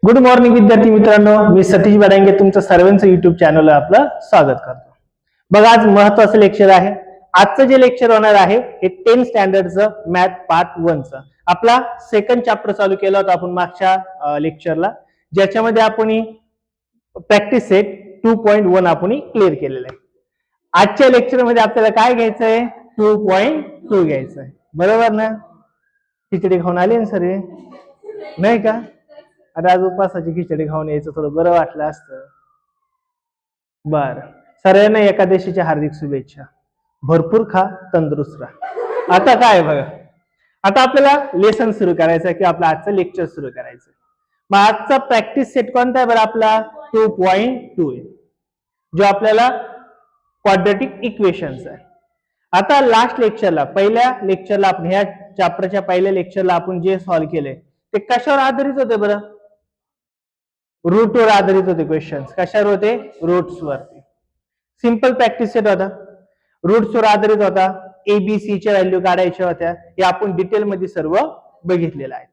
Good morning विद्यार्थी मित्रांनो, मी सतीश बडांगे तुमचं सर्वांचं युट्यूब चॅनलवर आपलं स्वागत करतो. बघा, आज महत्वाचं लेक्चर आहे. आजचं जे लेक्चर होणार आहे हे 10th स्टँडर्डचं मॅथ पार्ट 1चं. आपला सेकंड चॅप्टर चालू केला होता आपण मागच्या लेक्चरला, ज्याच्यामध्ये आपण प्रॅक्टिस सेट 2.1 आपण क्लिअर केलेला आहे. आजच्या लेक्चरमध्ये आपल्याला काय घ्यायचंय? 2.2 घ्यायचंय. बरोबर ना? खिचडी खाऊन आली ना सर्व? नाही का? आता आज उपासाची खिचडी खाऊन यायचं थोडं बरं वाटलं असतं. बर, सर्वांना एकादशीच्या हार्दिक शुभेच्छा. भरपूर खा, तंदुरुस्त राहा. आता काय बघा, आता आपल्याला लेसन सुरू करायचं की आपलं आजचं लेक्चर सुरू करायचं. मग आजचा प्रॅक्टिस सेट कोणता आहे बरं? आपला 2.2 आहे, जो आपल्याला क्वाड्रॅटिक इक्वेशन्स आहे. आता लास्ट लेक्चरला, पहिल्या लेक्चरला आपण ह्या चॅप्टरच्या पहिल्या लेक्चरला आपण जे सॉल्व्ह केले ते कशावर आधारित होते बरं? रूटवर आधारित होते क्वेश्चन्स. कशावर होते? रूट्स वरती. सिंपल प्रॅक्टिस सेट होता, रूट्सवर आधारित होता. एबीसी च्या व्हॅल्यू काढायच्या होत्या. हे आपण डिटेल मध्ये सर्व बघितलेलं आहे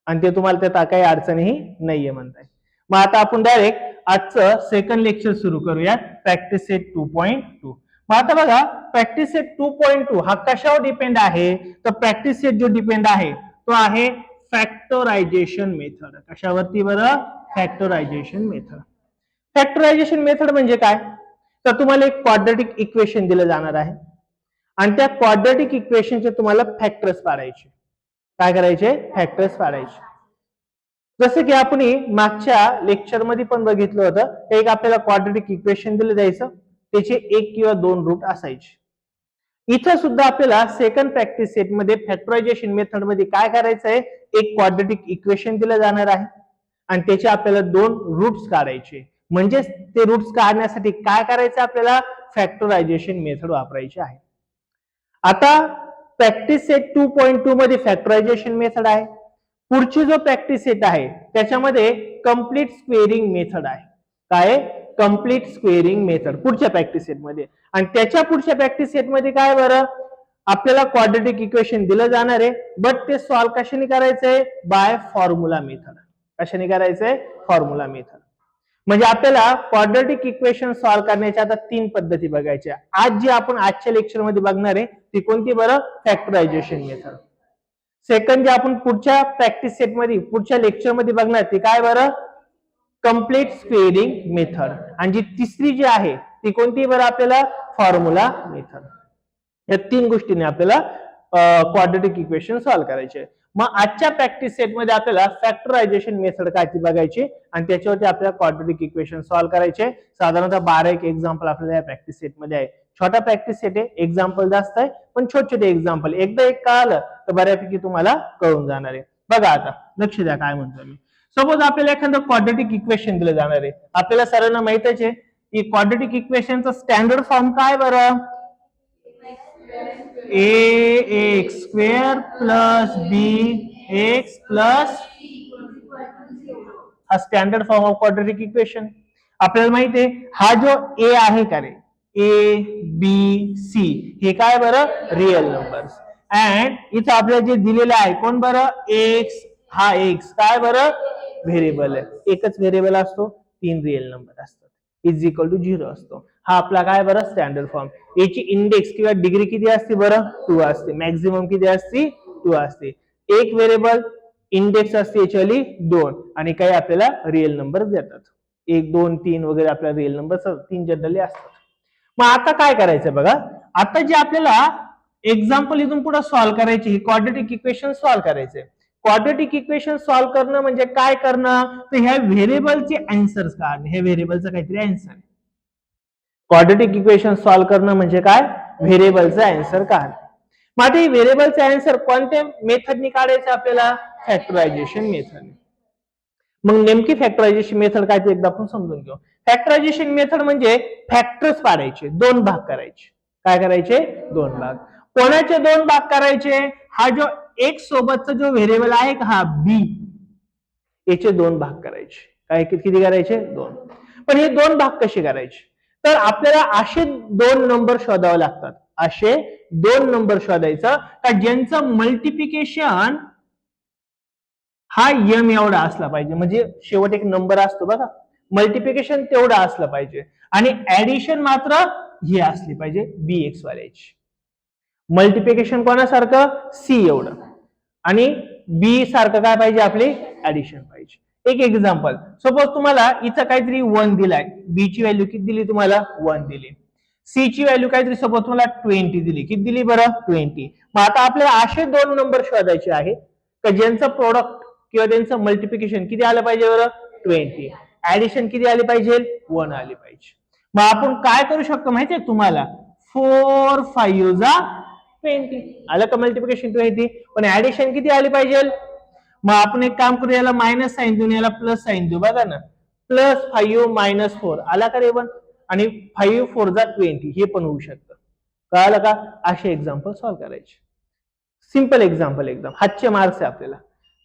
आणि ते तुम्हाला त्यात काही अडचणही नाहीये म्हणताय. मग आता आपण डायरेक्ट आजचं सेकंड लेक्चर सुरू करूयात, प्रॅक्टिस सेट 2.2. मग आता बघा, प्रॅक्टिस सेट 2.2 हा कशावर डिपेंड आहे? तर प्रॅक्टिस सेट जो डिपेंड आहे तो आहे फॅक्टरायझेशन मेथड. कशावरती बरं? Factorisation method. फॅक्टरायझेशन मेथड म्हणजे काय? तर तुम्हाला एक क्वाड्रॅटिक इक्वेशन दिलं जाणार आहे आणि त्या क्वाड्रॅटिक इक्वेशनचे तुम्हाला फॅक्टर्स पाडायचे. काय करायचे? फॅक्टर्स पाडायचे. जसं की आपण मागच्या लेक्चर मध्ये पण बघितलं होतं, एक आपल्याला क्वाड्रॅटिक इक्वेशन दिलं जायचं, त्याचे एक किंवा दोन रूट असायचे. इथं सुद्धा आपल्याला सेकंड प्रॅक्टिस सेट मध्ये फॅक्टरायझेशन मेथड मध्ये काय करायचं आहे? एक क्वाड्रॅटिक इक्वेशन दिलं जाणार आहे आणि त्याचे आपल्याला दोन रूट्स काढायचे. म्हणजे ते रूट्स काढण्यासाठी काय करायचं? आपल्याला फॅक्टरायझेशन मेथड वापरायची आहे. आता प्रॅक्टिस सेट 2.2 मध्ये फॅक्टरायझेशन मेथड आहे. पुढची जो प्रॅक्टिस सेट आहे त्याच्यामध्ये कंप्लीट स्क्वेअरिंग मेथड आहे. काय? कंप्लीट स्क्वेअरिंग मेथड पुढच्या प्रॅक्टिस सेट मध्ये. आणि त्याच्या पुढच्या प्रॅक्टिस सेट मध्ये काय बरं? आपल्याला क्वाड्रॅटिक इक्वेशन दिलं जाणार आहे, बट ते सॉल्व्ह कशाने करायचंय? By formula method. कशाने करायचंय? Formula method. म्हणजे आपल्याला क्वाड्रॅटिक इक्वेशन सॉल्व्ह करण्याच्या आता तीन पद्धती बघायच्या. आज जी आपण आजच्या लेक्चर मध्ये बघणार आहे ती कोणती बरं? Factorisation method. सेकंड जे आपण पुढच्या प्रॅक्टिस सेट मध्ये, पुढच्या लेक्चर मध्ये बघणार ती काय बरं? Complete squaring method. आणि जी तिसरी जी आहे ती कोणती बरं? आपल्याला फॉर्म्युला मेथड. या तीन गोष्टींनी आपल्याला क्वाड्रॅटिक इक्वेशन सॉल्व्ह करायचे. मग आजच्या प्रॅक्टिस सेट मध्ये आपल्याला फॅक्टरायझेशन मेथड काय ती बघायची आणि त्याच्यावरती आपल्याला क्वाड्रॅटिक इक्वेशन सॉल्व्ह करायचे. साधारणतः 12 एक एक्झाम्पल आपल्याला या प्रॅक्टिस सेट मध्ये आहे. छोटा प्रॅक्टिस सेट आहे, एक्झाम्पल जास्त आहे, पण छोटे छोटे एक्झाम्पल एकदा एक कळालं तर बऱ्यापैकी तुम्हाला कळून जाणार आहे. बघा, आता लक्ष द्या काय म्हणतो मी. सपोज आपल्याला एखादं क्वाड्रॅटिक इक्वेशन दिलं जाणार आहे. आपल्याला सर्वांना माहितच आहे की क्वाड्रॅटिक इक्वेशनचा स्टँडर्ड फॉर्म काय बरं? ax square plus bx plus, हा standard form of quadratic equation. आपल्याला माहिती आहे हा जो a आहे का रे, a b c हे काय बरं? Real numbers. अँड इथं आपल्याला जे दिलेलं आहे कोण बरं? x. हा x काय बरं? व्हेरिएबल आहे. एकच व्हेरिएबल असतो, तीन रिअल नंबर असतात. इज इक्वल टू 0 असतो. हा आपला काय बरं? Standard form. याची इंडेक्स किंवा डिग्री किती असते बरं? 2 असते. मॅक्झिमम किती असते? 2 असते. एक व्हेरिएबल, इंडेक्स असते याच्यावाली 2 आणि काही आपल्याला रिअल नंबर देतात. 1 2 3 वगैरे आपल्याला रिअल नंबर 3 जनरली असतात. मग आता काय करायचं बघा, आता जे आपल्याला एक्झाम्पल इथून पुढे सॉल्व्ह करायची, ही क्वाड्रॅटिक इक्वेशन सॉल्व्ह करायचे. क्वाड्रॅटिक इक्वेशन सॉल्व्ह करणं म्हणजे काय करणं? तर ह्या व्हेरिएबलचे आन्सर्स काढणे. हे व्हेरिएबलचं काहीतरी आन्सर आहे. क्वाड्रॅटिक इक्वेशन सॉल्व्ह करणं म्हणजे काय? व्हेरिएबलचा आन्सर काढ. मग आता व्हेरिएबलचा आन्सर कोणत्या मेथडनी काढायचं आपल्याला? Factorisation method. मग नेमकी फॅक्टरायझेशन मेथड काय ते एकदा आपण समजून घेऊ. फॅक्टरायझेशन मेथड म्हणजे फॅक्टर्स पाडायचे, दोन भाग करायचे. काय करायचे? दोन भाग. कोणाचे दोन भाग करायचे? हा जो एक सोबतचा जो व्हेरिएबल आहे का, हा बी, याचे दोन भाग करायचे. काय किती करायचे? दोन. पण हे दोन भाग कसे करायचे? तर आपल्याला असे दोन नंबर शोधावे लागतात. असे दोन नंबर शोधायचं का ज्यांचं मल्टिप्लिकेशन हा एम एवढा असला पाहिजे, म्हणजे शेवट एक नंबर असतो बघा, मल्टिप्लिकेशन तेवढा असलं पाहिजे आणि ऍडिशन मात्र ही असली पाहिजे बी एक्स वाल्याची. मल्टिप्लिकेशन कोणासारखं सी एवढं आणि बी सारखं काय पाहिजे आपले ऍडिशन पाहिजे. एक एक्झाम्पल, सपोज तुम्हाला इथं काहीतरी 1 दिलाय, बी ची व्हॅल्यू किती दिली तुम्हाला 1 दिली, सी ची व्हॅल्यू काहीतरी सपोज तुम्हाला 20 दिली, किती दिली बरं 20. मग आता आपल्याला असे दोन नंबर शोधायचे आहे का ज्यांचं प्रोडक्ट किंवा त्यांचं मल्टिप्लिकेशन किती आलं पाहिजे बरं 20, ऍडिशन किती आली पाहिजे 1 आली पाहिजे. मग आपण काय करू शकतो माहितीये तुम्हाला, 4 5 जा 20 आलं का मल्टिप्लिकेशन 20, पण ऍडिशन किती आली पाहिजे. मग आपण एक काम करू, याला मायनस साईन देऊन याला प्लस साईन देऊ, बघा ना, +5 - 4 आला का रे पण, आणि 5 4 जा 20 हे पण होऊ शकतं. कळालं का. असे एक्झाम्पल सॉल्व्ह करायचे. सिंपल एक्झाम्पल एकदम, हातचे मार्क्स आहे आपल्याला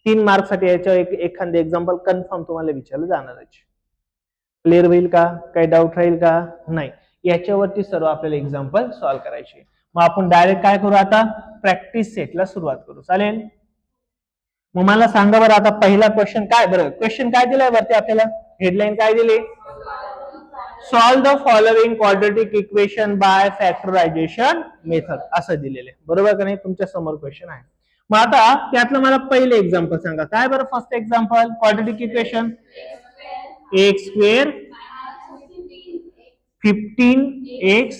3 मार्क्स साठी याच्यावर एखादं एक्झाम्पल कन्फर्म तुम्हाला विचारलं जाणार आहे. क्लिअर होईल का, काही डाऊट राहील का नाही, याच्यावरती सर्व आपल्याला एक्झाम्पल सॉल्व्ह करायचे. मग आपण डायरेक्ट काय करू आता, प्रॅक्टिस सेटला सुरुवात करू, चालेल. मग मला सांगा बरं आता पहिला क्वेश्चन काय, बरं क्वेश्चन काय दिलाय वरती आपल्याला, हेडलाईन काय दिली, solve the following quadratic equation by factorisation method असं दिलेलं आहे, बरोबर का नाही. तुमच्या समोर क्वेश्चन आहे. मग आता त्यातलं मला पहिले एक्झाम्पल सांगा, काय बरं first example, quadratic equation X square 15x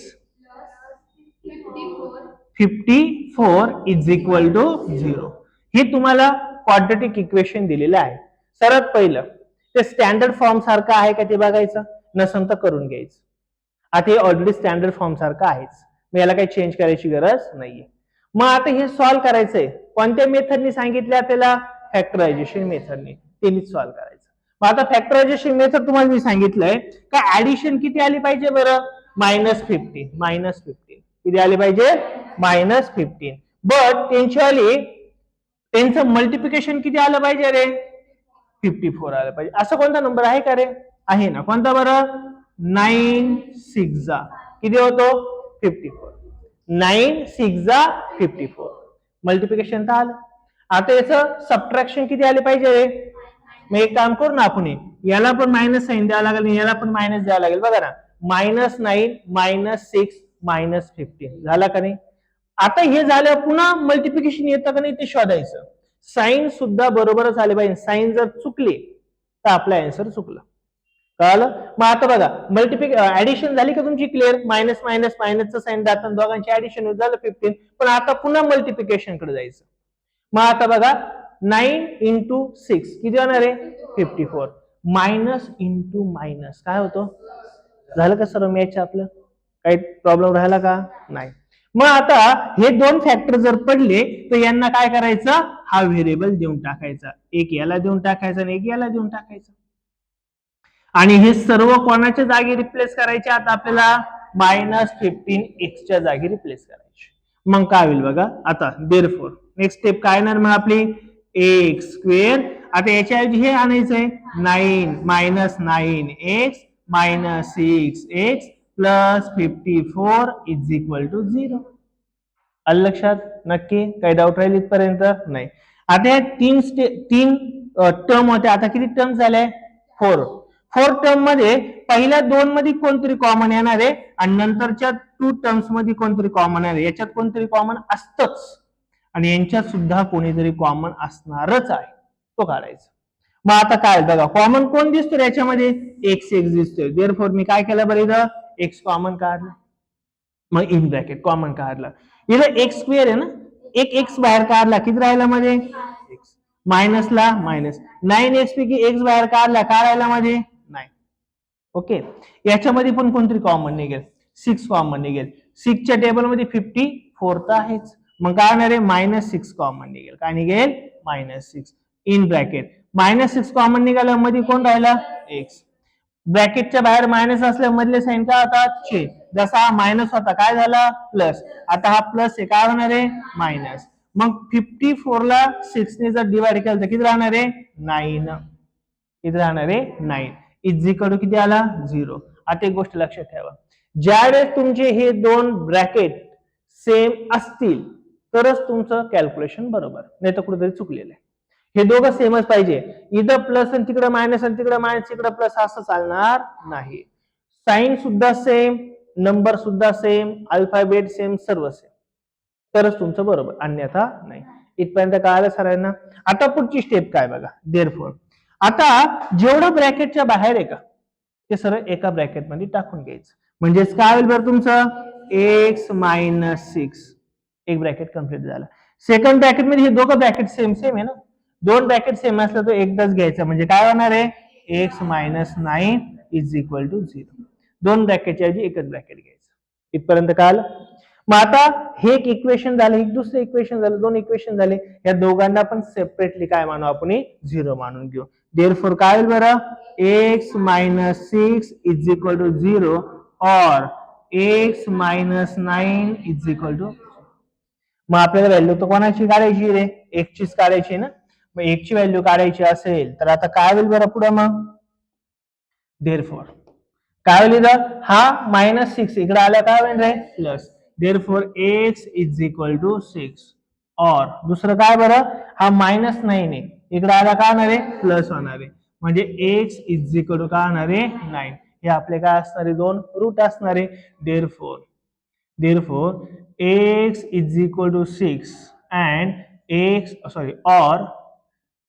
54 is equal to 0. हे तुम्हाला क्वाड्रेटिक इक्वेशन दिलेलं आहे. सर्वात पहिलं ते स्टँडर्ड फॉर्म सारखं आहे का ते बघायचं, नसेल तर करून घ्यायचं. आता हे ऑलरेडी स्टँडर्ड फॉर्म सारखं आहेच, मग याला काही चेंज करायची गरज नाहीये. मग आता हे सॉल्व्ह करायचंय कोणत्या मेथडनी सांगितलं आपल्याला, फॅक्टरायझेशन मेथडनी, त्यांनीच सॉल्व्ह करायचं. मग आता फॅक्टरायझेशन मेथड तुम्हाला मी सांगितलंय का ऍडिशन किती आली पाहिजे बरं, -15 किती आली पाहिजे -15, बट त्यांचं मल्टिप्लिकेशन किती आलं पाहिजे रे 54 आलं पाहिजे. असं कोणता नंबर आहे का रे, आहे ना, कोणता बरं, 9 6 जा किती होतो 54, 9 6 जा 54 मल्टिप्लिकेशन तर आलं. आता याचं सबट्रॅक्शन किती आले पाहिजे रे, मग एक काम करू ना आपण, याला पण मायनस साईन द्यावं लागेल, याला पण मायनस द्यावं लागेल, बघा ना, -9 -6 -15 झाला का नाही. आता हे झालं, पुन्हा मल्टिप्लिकेशन येतं का नाही ते शोधायचं. साईन सुद्धा बरोबरच आले पाहिजे, साईन जर चुकले तर आपला आन्सर चुकला, कळालं. मग आता बघा ऍडिशन झाली का तुमची क्लिअर, मायनस मायनस मायनसचं साईन दाखवून दोघांची ऍडिशन झालं 15, पण आता पुन्हा मल्टिप्लिकेशन कडे जायचं. मग आता बघा 9 × 6 किती होणार आहे 54, मायनस इंटू मायनस काय होतो, झालं का सर्व मॅच आपलं, काही प्रॉब्लेम राहिला का नाही. मग आता हे दोन फॅक्टर जर पडले तर यांना काय करायचं, हा व्हेरिएबल देऊन टाकायचा, एक याला देऊन टाकायचा आणि एक याला देऊन टाकायचं, आणि हे सर्व कोणाच्या जागी रिप्लेस करायचे, आता आपल्याला -15x च्या जागी रिप्लेस करायचे. मग काय होईल बघा, आता देअरफॉर नेक्स्ट स्टेप काय येणार मग आपली, एक्स स्क्वेअर, आता याच्याऐवजी हे आणायचंय 9 - 9x -6x +54 is equal to 0. आलं लक्षात, नक्की काही डाऊट राहील इथपर्यंत नाही. आता या तीन टर्म होत्या, आता किती टर्म झाले 4 टर्म मध्ये पहिल्या 2 मध्ये कोणतरी कॉमन येणार आहे आणि नंतरच्या 2 टर्म्स मध्ये कोणतरी कॉमन येणार आहे, याच्यात कोणतरी कॉमन असतच आणि यांच्यात सुद्धा कोणीतरी कॉमन असणारच आहे, तो काढायचा. मग आता काय बघा, कॉमन कोण दिसतो याच्यामध्ये, x दिसतोय, देअरफॉर मी काय केलं बरं, इथं x कॉमन काढलं, मग इन ब्रॅकेट कॉमन काढलं, इथं x स्क्वेअर आहे ना, एक x बाहेर काढला, किती राहिला मध्ये x, मायनसला मायनस, 9x पैकी x बाहेर काढला, काय राहिला मध्ये 9. ओके, याच्यामध्ये पण कोणतरी कॉमन निघेल, 6 कॉमन निघेल, 6 च्या टेबल मध्ये 54 तर आहेच, मग काय होणार आहे -6 कॉमन निघेल, काय निघेल -6 इन ब्रॅकेट, -6 कॉमन निघालं, मध्ये कोण राहिला x, ब्रॅकेटच्या बाहेर मायनस असल्या मधले साईन काय होतात छेद, जसा हा मायनस होता काय झाला प्लस, आता हा प्लस आहे काय होणार आहे मायनस, मग 54 ला 6 ने जर डिवाइड केलं तर किती राहणार आहे 9, किती राहणार आहे 9 इज इक्वल टू किती आला 0. आता एक गोष्ट लक्षात ठेवा, ज्यावेळेस तुमचे हे दोन ब्रॅकेट सेम असतील तरच तुमचं कॅल्क्युलेशन बरोबर, नाही तर कुठेतरी चुकलेलं आहे. हे दोघं सेमच पाहिजे. इथं प्लस आणि तिकडे मायनस आणि तिकडे मायनस तिकडे प्लस असं चालणार नाही. साइन सुद्धा सेम, नंबर सुद्धा सेम, अल्फाबेट सेम, सर्व सेम, तरच तुमचं बरोबर, अन्यथा नाही. इथपर्यंत कळालं सरांना. आता पुढची स्टेप काय बघा, देअरफॉर. आता जेवढं ब्रॅकेटच्या बाहेर आहे का ते सरळ एका ब्रॅकेट मध्ये टाकून घ्यायचं. म्हणजेच काय होईल बरं तुमचं, x मायनस 6, एक ब्रॅकेट कम्प्लीट झाला. सेकंड ब्रॅकेट मध्ये हे दोघं ब्रॅकेट सेम सेम आहे ना, दोन ब्रॅकेट सेम असलं तर एकदाच घ्यायचं. म्हणजे काय होणार आहे, x minus 9 is equal to 0. दोन ब्रॅकेटच्या ऐवजी एकच ब्रॅकेट घ्यायचं. इथपर्यंत कळालं. मग आता हे एक इक्वेशन झालं, एक दुसरं इक्वेशन झालं, दोन इक्वेशन झाले. या दोघांना पण सेपरेटली काय मानू आपण, 0 मानून घेऊ. देअरफॉर काय होईल बरं, x minus 6 is equal to 0 और x minus 9 is equal to. मग आपल्याला व्हॅल्यू तर कोणाची काढायची रे, x चीच काढायची ना. मग x ची व्हॅल्यू काढायची असेल तर आता काय होईल बरं पुढे, मग देअरफॉर काय होईल, हा -6 इकडे आला काय होईल रे, plus. Therefore x is equal to 6 और दुसरं काय बरं, हा -9 आहे इकडे आला काय होणार आहे, प्लस होणार आहे. म्हणजे x इज इक्वल टू काय होणार आहे, 9. हे आपले काय असणार आहे, दोन रूट असणार आहे. Therefore x is equal to 6 and or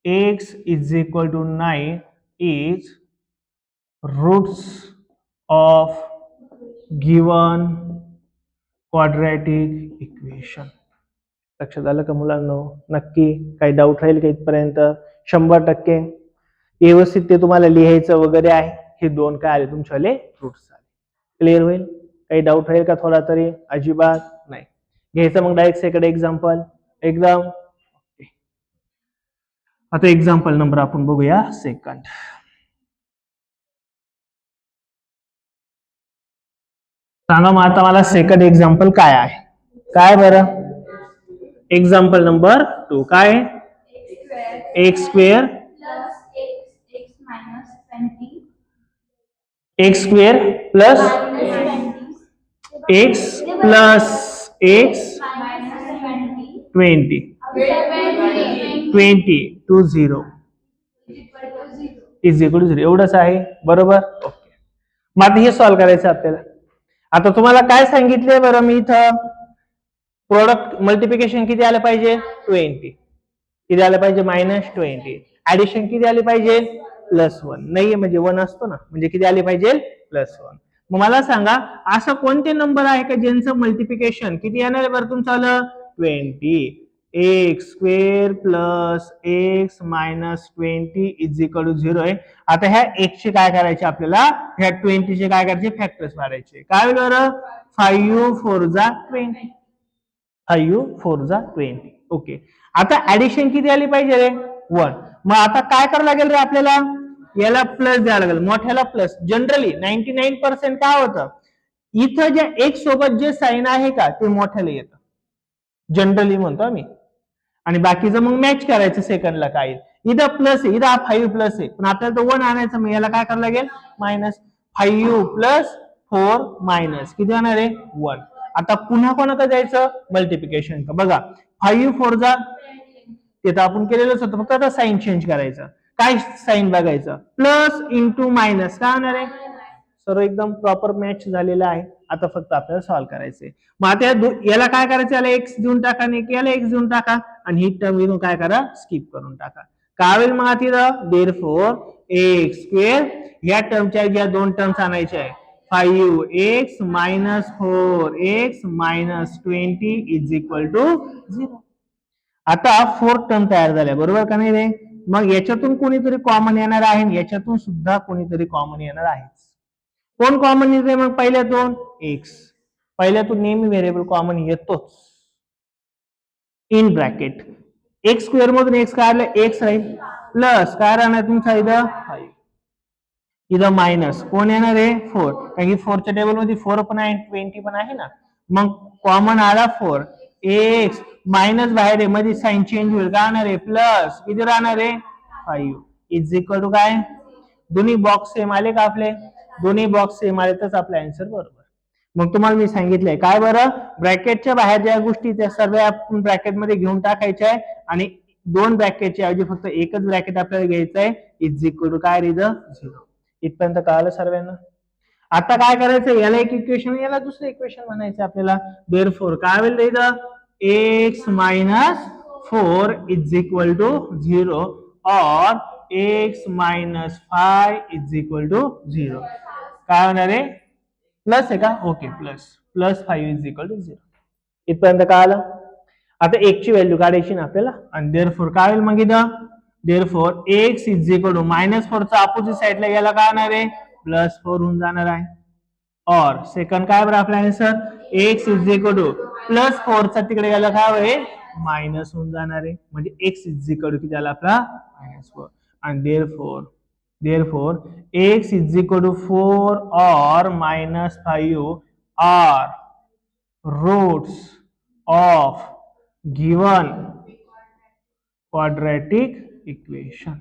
x is equal to 9 is roots of given quadratic equation. लक्षात आलं का मुलांनो? नक्की काही डाऊट राहील का इथपर्यंत? 100% व्यवस्थित ते तुम्हाला लिहायचं वगैरे आहे. हे दोन काय आले तुमच्याले, रूट्स आले. क्लिअर होईल? काही डाऊट राहील का थोडा तरी? अजिबात नाही. घ्यायचं मग डायरेक्ट सेकंड एक्झाम्पल एकदम. आता एक्झाम्पल नंबर आपण बघूया सेकंड. सांगा मग आता मला सेकंड एक्झाम्पल काय आहे, काय बरं? एक्झाम्पल नंबर 2 काय आहे, x square x square plus x plus x 20 to 0 is equal to 0 एवढंच आहे, बरोबर. ओके. मग आता हे सॉल्व्ह करायचं आपल्याला. आता तुम्हाला काय सांगितलंय बरं मी इथं, प्रोडक्ट मल्टिप्लिकेशन किती आलं पाहिजे, 20. किती आलं पाहिजे, -20. ऍडिशन किती आली पाहिजे, +1. नाहीये म्हणजे 1 असतो ना, म्हणजे किती आले पाहिजे, +1. मग मला सांगा असं कोणते नंबर आहे का ज्यांचं मल्टिप्लिकेशन किती येणार आहे बरं तुमचं आलं, 20. X square plus x minus 20 is equal to 0 आहे. आता ह्या एक्स चे काय करायचे आपल्याला, ह्या 20 चे काय करायचे, फॅक्टर्स काढायचे. काय होईल बरं, 5 4 जा 20, 5 4 जा 20. ओके. आता ऍडिशन किती आली पाहिजे रे, 1. मग आता काय करावं लागेल रे आपल्याला, याला प्लस द्यावं लागेल, मोठ्याला प्लस. जनरली 99% काय होतं, इथं ज्या एक सोबत जे साइन आहे का ते मोठ्याला येतं, जनरली म्हणतो आम्ही. आणि बाकीचं मग मॅच करायचं सेकंडला. काय इथं प्लस आहे, इथं 5 प्लस आहे, पण आपल्याला तो 1 आणायचं. मग याला काय करावं लागेल, -5 प्लस 4 मायनस किती होणार आहे, 1. आता पुन्हा कोणाकडे जायचं, मल्टिप्लिकेशन का. बघा 5 4 जा ते तर आपण केलेलंच होतं, फक्त आता साइन चेंज करायचं. काय साइन बघायचं, प्लस इंटू मायनस काय होणार आहे, सर्व एकदम प्रॉपर मॅच झालेला आहे. आता फक्त आपल्याला सॉल्व्ह करायचंय. मग आता याला काय करायचं, याला एक्स देऊन टाका आणि याला एक्स देऊन टाका आणि ही टर्म इथून काय करा, स्किप करून टाका. काय होईल मग तिथं, देअरफॉर एक्स स्क्वेअर या टर्मच्या ज्या दोन टर्म्स आणायच्या आहे, 5x minus 4x minus 20 is equal to 0. आता 4 टर्म तयार झाल्या, बरोबर का नाही रे. मग याच्यातून कोणीतरी कॉमन येणार आहे, याच्यातून सुद्धा कोणीतरी कॉमन येणार आहे. कोण कॉमन येते मग, पहिल्यातून एक्स. पहिल्यातून नेहमी व्हेरिएबल कॉमन येतोच. इन ब्रॅकेट एक्स स्क्वेअर मधून एक्स काय आलं, एक्स राहील, प्लस काय राहणार तुमचा इथं 5, इथं मायनस कोण येणार आहे, 4. कारण की 4च्या टेबल मध्ये 4 पण आहे 20 पण आहे ना. मग कॉमन आला 4, एक्स मायनस बाहेर आहे, मध्ये साइन चेंज होईल, काय राहणार आहे, प्लस किती राहणार आहे, 5 इज इक्वल टू काय, दोन्ही बॉक्स सेम आले का आपले, दोन्ही बॉक्स सेम आले तर आपला आन्सर बरोबर. मग तुम्हाला मी सांगितलंय काय बरं, ब्रॅकेटच्या बाहेर ज्या गोष्टी त्या सर्व आपण ब्रॅकेट मध्ये घेऊन टाकायच्या आहे आणि दोन ब्रॅकेटच्या ऐवजी फक्त एकच ब्रॅकेट आपल्याला घ्यायचं आहे, इज इक्वल टू काय रिझ 0. इथपर्यंत कळालं सर्वांना? आता काय करायचं, याला एक इक्वेशन याला दुसरं इक्वेशन म्हणायचं आपल्याला. देअरफॉर काय होईल इथं, x minus 4 is equal to 0 और x minus 5 is equal to 0. काय होणार आहे, प्लस आहे का, okay, plus 5 is equal to 0. इथपर्यंत काय आलं? आता x ची व्हॅल्यू काढायची ना आपल्याला, आणि देअरफॉर काय होईल मग इथं, therefore x is equal to -4 चा अपोजिट साइडला गेला काय होणार आहे, +4 होऊन जाणार आहे. और सेकंड काय बरं आपला answer, x is equal to +4 चा तिकडे गेला काय होईल, मायनस होऊन जाणार आहे. म्हणजे x इज इक्वल टू किती आला आपला, -4. आणि therefore x is equal to 4 और -5 are roots of given quadratic equation.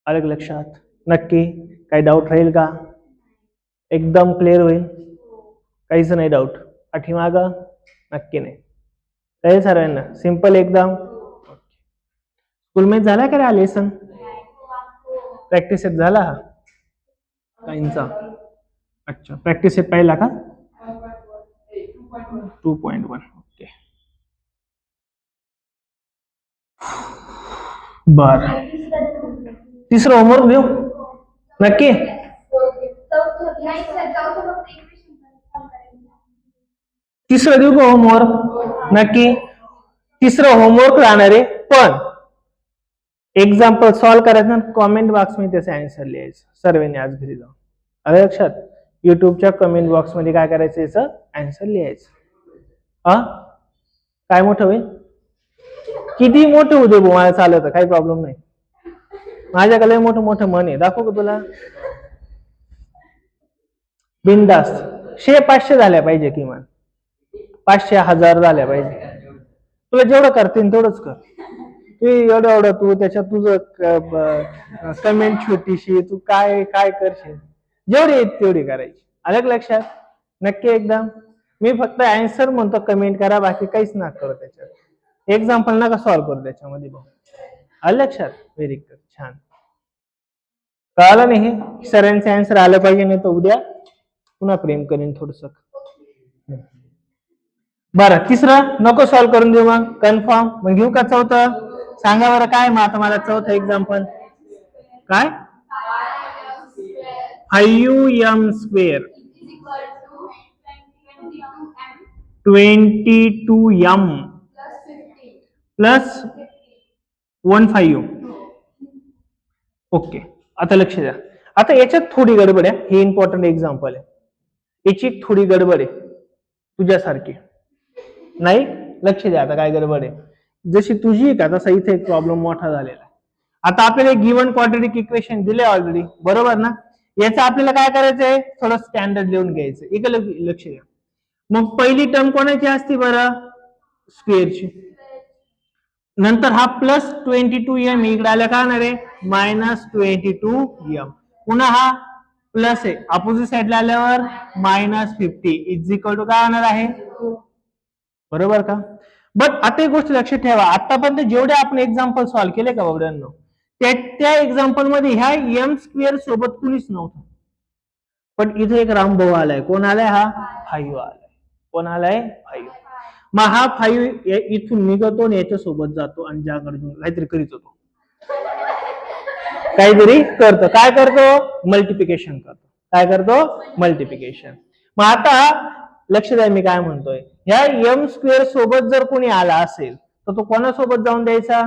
अलग लक्षात? नक्की? काही डाऊट राहील का? एकदम क्लिअर होईल? काहीच नाही डाऊट? पाठीमाग नक्की नाही? काही सर्वांना सिंपल एकदम? स्कूलमध्ये झाला का रे लेसन? प्रॅक्टिस सेट झाला हा काहींचा? अच्छा, प्रॅक्टिस सेट पाहिला का? 2.1. ओके, बर. तिसरं होमवर्क देऊ नक्की? तिसरं देऊ का होमवर्क? नक्की तिसरं होमवर्क राहणार आहे, पण एक्झाम्पल सॉल्व्ह करायचं ना, कॉमेंट बॉक्स मध्ये त्याचा आन्सर लिहायचं सर्वांनी आज घरी जाऊन. आलं लक्षात? युट्यूबच्या कमेंट बॉक्स मध्ये काय करायचं, याचं आन्सर लिहायचं. हा काय मोठं होईल, किती मोठं होऊ दे, मला चालत, काही प्रॉब्लेम नाही. माझ्याकडे मोठं मोठं मन आहे, दाखवू का तुला? बिनधास्त. 500 झाल्या पाहिजे, किमान 500,000 झाल्या पाहिजे. तुला जेवढं करते तेवढंच कर. तू एवढं तू त्याच्यात तुझं कमेंट छोटीशी, तू काय काय करशील, जेवढी येत तेवढी करायची. अलग लक्षात? नक्की एकदम? मी फक्त आन्सर म्हणतो, कमेंट करा, बाकी काहीच ना करू त्याच्यात. एक्झाम्पल नका सॉल्व्ह करू त्याच्यामध्ये. आलं लक्षात? व्हेरी गुड, छान. कळालं नाही? सरांचे आन्सर आलं पाहिजे, नाही तर उद्या पुन्हा प्रेम करेन थोडस. बरं, तिसरं नको सॉल्व्ह करून देऊ, मग कन्फर्म. मग घेऊ का चौथं? सांगा बरं काय मग आता मला चौथं एक्झाम्पल काय? 5m² 22m plus 15. ओके, आता लक्ष द्या. आता याच्यात थोडी गडबड आहे, हे इम्पॉर्टंट एक्झाम्पल आहे. याची थोडी गडबड आहे तुझ्यासारखी नाही. लक्ष द्या, आता काय गडबड आहे, जशी तुझी का तसा इथे एक प्रॉब्लेम मोठा झालेला आहे. आता आपल्याला गिवन क्वाड्रॅटिक इक्वेशन दिले ऑलरेडी, बरोबर ना? याचं आपल्याला काय करायचंय, थोडं स्टँडर्ड लिहून घ्यायचं. इकडे लक्ष द्या. मग पहिली टर्म कोणाची असते बरं, स्क्वेअरची. नंतर हा +22m इकडे आला काय होणार आहे, -22m. पुन्हा हा प्लस आहे, अपोजिट साइडला आल्यावर -50 इज इक्वल टू काय होणार आहे, बरोबर का? बट आता एक गोष्ट लक्षात ठेवा, आतापर्यंत जेवढे आपण एक्झाम्पल सॉल्व्ह केले का बावड्यांनो, त्या एक्झाम्पल मध्ये ह्या m² सोबत कुणीच नव्हतं. पण इथे एक रामभाऊ आलाय. कोण आलाय? हा 5 आलाय. कोण आलाय? 5. मग हा 5 इथून निघतो आणि याच्या सोबत जातो आणि ज्याकडे काहीतरी करीत होतो, काहीतरी करतो. काय करतो? मल्टिप्लिकेशन करतो. काय करतो? मल्टिप्लिकेशन. मग आता लक्ष द्या, मी काय म्हणतोय, ह्या m² सोबत जर कोणी आला असेल तर तो कोणासोबत जाऊन द्यायचा,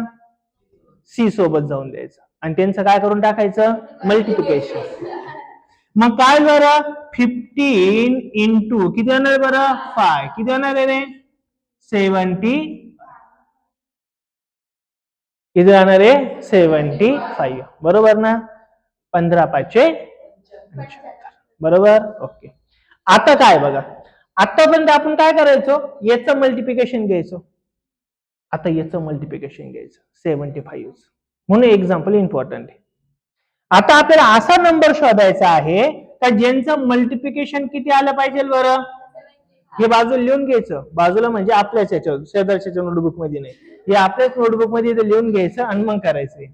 c सोबत जाऊन द्यायचा, आणि त्यांचं काय करून टाकायचं, मल्टिप्लिकेशन. मग काय बरं, 15 इंटू किती येणार बरं, 5 किती येणार आहे रे, 70. किती जाणार आहे, 75. बरोबर ना? 15×5 बरोबर. ओके, आता काय बघा, आतापर्यंत आपण काय करायचो, याचं मल्टिप्लिकेशन घ्यायचो. आता याचं मल्टिप्लिकेशन घ्यायचं 75. म्हणून एक्झाम्पल इम्पॉर्टंट आहे. आता आपल्याला असा नंबर शोधायचा आहे का ज्यांचं मल्टिप्लिकेशन किती आलं पाहिजे बरं, हे बाजूला लिहून घ्यायचं, बाजूला म्हणजे आपल्याच याच्यावर, शेजारच्या नोटबुक मध्ये नाही, हे आपल्याच नोटबुक मध्ये इथं लिहून घ्यायचं आणि मग करायचंय.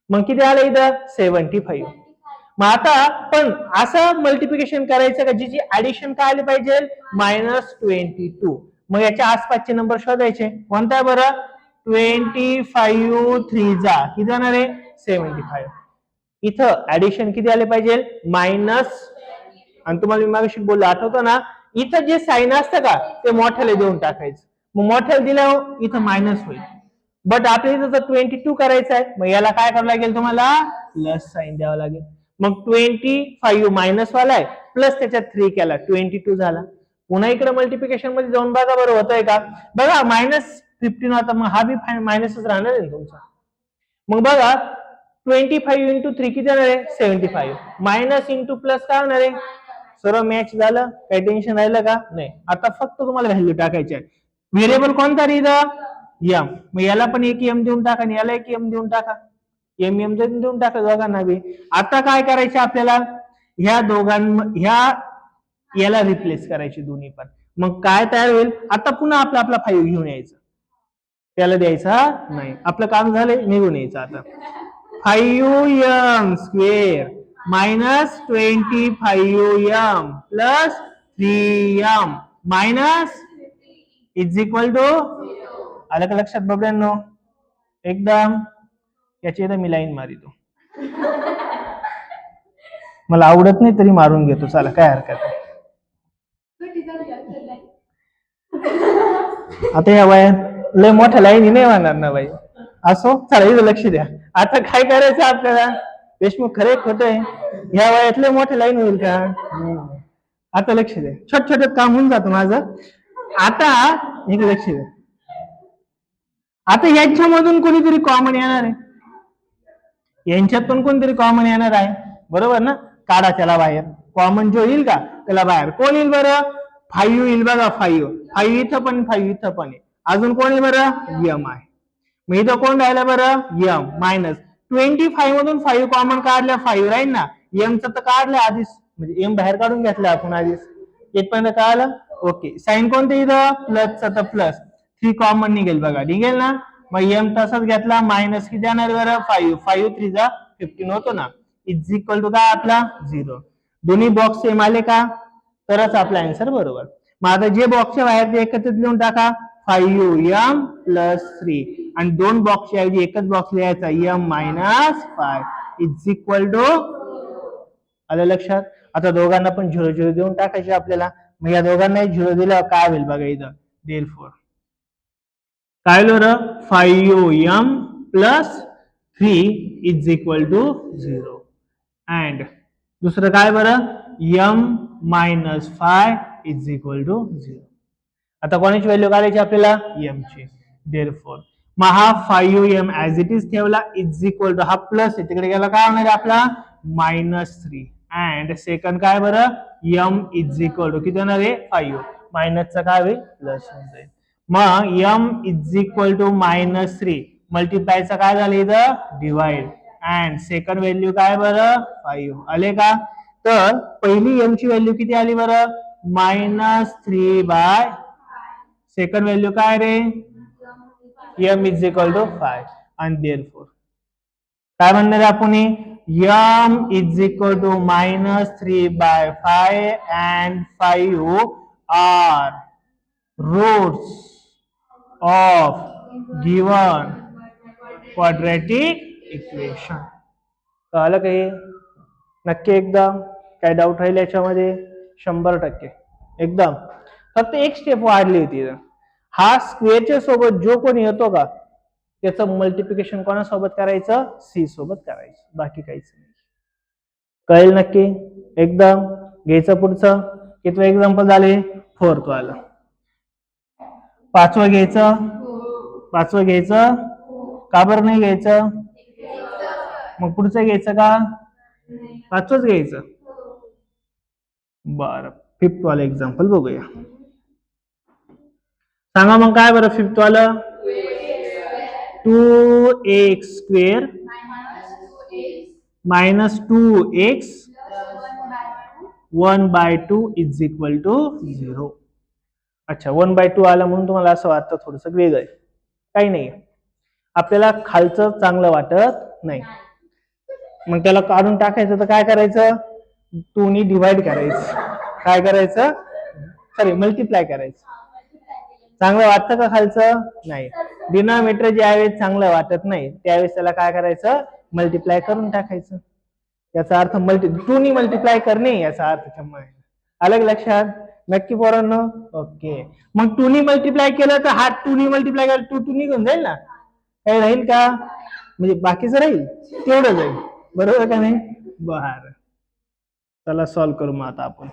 मग किती आलं इथं 75. मग आता पण असं मल्टिप्लिकेशन करायचं का जिची ऍडिशन काय आली पाहिजे -22. मग याच्या आसपासचे नंबर शोधायचे. कोणता बरं 25 3 जा किती जाणार आहे 75. इथं ऍडिशन किती आले पाहिजे मायनस, आणि तुम्हाला मी मागाशी बोललो आठवतं ना, इथं जे साइन असतं का ते मोठ्याला देऊन टाकायचं. मग मोठ्याला दिल्यावर इथं मायनस होईल. बट आपल्याला इथं 22 करायचं आहे, मग याला काय करावं लागेल तुम्हाला प्लस साइन द्यावं लागेल. मग 25 मायनस वाला आहे, प्लस त्याच्यात 3 केला 22 झाला. पुन्हा इकडे मल्टिप्लिकेशन मध्ये जाऊन बघा बरं होतंय का, बघा -15 होता, मग हा बी मायनसच राहणार आहे तुमचा. मग बघा 25 इंटू 3 किती येणार आहे 75, मायनस इंटू प्लस काय होणार आहे, सर्व मॅच झालं, काही टेन्शन राहिलं का नाही. आता फक्त तुम्हाला व्हॅल्यू टाकायची आहे. व्हेरिएबल कोणता इथं एम, मग याला पण एक एम देऊन टाका आणि याला एक एम देऊन टाका, एम एम देऊन टाका दोघांना बी. आता काय करायचं आपल्याला, ह्या ह्या याला रिप्लेस करायची दोन्ही पण. मग काय तयार होईल, आता पुन्हा आपला 5 घेऊन यायचं, त्याला द्यायचा नाही, आपलं काम झालंय, निघून यायचं. आता 5m square minus 25m plus 3m minus is equal to, आलं का लक्षात बघ्यांनो एकदम. याची इथं मी लाईन मारितो, मला आवडत नाही तरी मारून घेतो, चला काय हरकत नाही. आता या वयात लय मोठ्या लाईनी नाही मारणार ना बाई, असो चला इथं लक्ष द्या. आता काय करायचं आपल्याला, देशमुख खरे खोट आहे, या वयात लय मोठ्या लाईन होईल का. आता लक्ष द्या, छोट छोट्यात काम होऊन जातं माझं. आता एक लक्ष द्या, आता यांच्यामधून कोणीतरी कॉमन येणार आहे, यांच्यातून कोणतरी कॉमन येणार आहे, बरोबर ना. काढा त्याला बाहेर, कॉमन जो येईल का त्याला बाहेर. कोण येईल बरं 5 येईल बघा, 5 इथं पण 5 इथं पण आहे. अजून कोण येईल बरं यम आहे. मग इथं कोण राहिलं बरं यम मायनस 25 मधून 5 कॉमन काढल्या 5 राहील ना, एमचं तर काढलं आधीच, म्हणजे एम बाहेर काढून घेतलं आपण आधीच, इथपर्यंत कळालं. ओके, साइन कोणतं इथं प्लसचं तर प्लस, 3 कॉमन निघेल बघा, निघेल ना. मग एम तसाच घेतला, मायनस किती येणार बरं 5, 5 3 जा 15 होतो ना, इज इक्वल टू काय आपला 0. दोन्ही बॉक्स सेम आले का, तरच आपला आन्सर बरोबर. मग आता जे बॉक्सच्या बाहेर ते एकत्रित लिहून टाका, 5m प्लस 3, आणि दोन बॉक्सच्या ऐवजी एकच बॉक्स लिहायचा m minus 5 is equal to, आलं लक्षात. आता दोघांना पण 0 0 देऊन टाकायचे आपल्याला. मग या दोघांना 0 दिल्यावर काय होईल बघा इथं, therefore काय बरं 5m plus 3 is equal to 0, and दुसरं काय बरं m minus 5 is equal to 0. आता कोणाची व्हॅल्यू काढायची आपल्याला m ची, therefore मग हा 5m ऍज इट इज ठेवला, इज इक्वल टू हा प्लस आहे तिकडे गेला काय होणार आहे आपला -3, अँड सेकंड काय बरं m इज इक्वल टू किती होणार आहे 5, मायनसचा काय होईल प्लस होऊन जाईल. मग m इज इक्वल टू -3 मल्टिप्लायचा काय झालं इथं डिवाइड, अँड सेकंड व्हॅल्यू काय बरं 5 आले का. तर पहिली m ची व्हॅल्यू किती आली बरं -3/, सेकंड व्हॅल्यू काय रे m इज इक्वल टू 5, आणि देअरफॉर काय म्हणणार आपण m is equal to -3/5 and 5 are roots of given quadratic equation. कळलं काही नक्की एकदम, काय डाऊट राहील याच्यामध्ये 100% एकदम. फक्त एक स्टेप वाढली होती, हा स्क्वेअरच्या सोबत जो कोणी येतो का त्याचं मल्टिप्लिकेशन कोणासोबत करायचं सी सोबत करायचं, बाकी काहीच नाही. कळेल नक्की एकदम. घ्यायचं पुढचं, कितवं एक्झाम्पल झाले 4th वाला. पाचवं घ्यायचं का बरं नाही घ्यायचं, मग पुढचं घ्यायचं का, पाचवंच घ्यायचं. बरं 5th वाला एक्झाम्पल बघूया, सांगा मग काय बरं 5th वाला 2x square minus 2x 1/2 is equal to 0. अच्छा 1/2 आला म्हणून तुम्हाला असं वाटतं थोडंसं वेगळं आहे. काही नाही, आपल्याला खालचं चांगलं वाटत नाही. मग त्याला काढून टाकायचं तर काय करायचं, 2 ने डिवाइड करायचं. काय करायचं, सॉरी मल्टिप्लाय करायचं. चांगलं वाटतं का खालचं, नाही. डिनॉमिनेटर ज्यावेळेस चांगलं वाटत नाही त्यावेळेस त्याला काय करायचं, मल्टिप्लाय करून टाकायचं. याचा अर्थ 2 ने मल्टिप्लाय करणे याचा अर्थ अलग लक्षात. नक्की पोरांनो, ओके. मग 2 ने मल्टिप्लाय केलं तर हा 2 ने मल्टिप्लाय केलं 2 निघून जाईल ना, काही राहील का, म्हणजे बाकीचं राहील तेवढं जाईल, बरोबर का नाही. बरं चला सॉल्व्ह करू मग आता आपण.